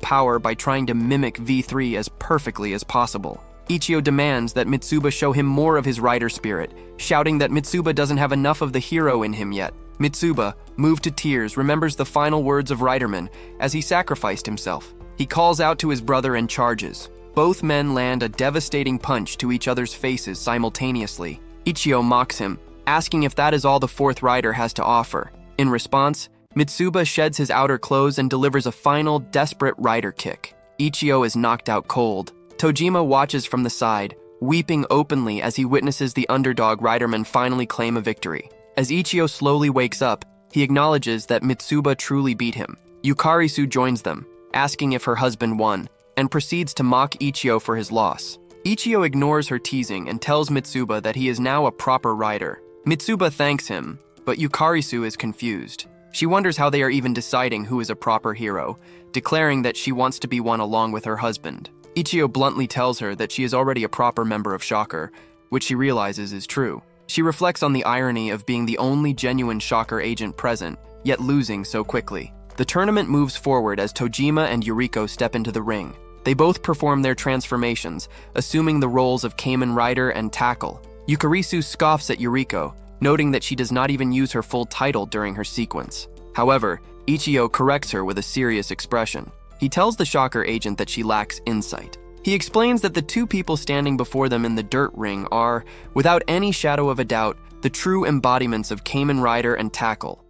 power by trying to mimic V3 as perfectly as possible. Ichio demands that Mitsuba show him more of his rider spirit, shouting that Mitsuba doesn't have enough of the hero in him yet. Mitsuba, moved to tears, remembers the final words of Riderman as he sacrificed himself. He calls out to his brother and charges. Both men land a devastating punch to each other's faces simultaneously. Ichio mocks him, asking if that is all the fourth rider has to offer. In response, Mitsuba sheds his outer clothes and delivers a final, desperate rider kick. Ichio is knocked out cold. Tojima watches from the side, weeping openly as he witnesses the underdog Riderman finally claim a victory. As Ichio slowly wakes up, he acknowledges that Mitsuba truly beat him. Yukarisu joins them, asking if her husband won, and proceeds to mock Ichio for his loss. Ichio ignores her teasing and tells Mitsuba that he is now a proper rider. Mitsuba thanks him, but Yukarisu is confused. She wonders how they are even deciding who is a proper hero, declaring that she wants to be one along with her husband. Ichio bluntly tells her that she is already a proper member of Shocker, which she realizes is true. She reflects on the irony of being the only genuine Shocker agent present, yet losing so quickly. The tournament moves forward as Tojima and Yuriko step into the ring. They both perform their transformations, assuming the roles of Kamen Rider and Tackle. Yukarisu scoffs at Yuriko, noting that she does not even use her full title during her sequence. However, Ichio corrects her with a serious expression. He tells the Shocker agent that she lacks insight. He explains that the two people standing before them in the dirt ring are, without any shadow of a doubt, the true embodiments of Kamen Rider and Tackle.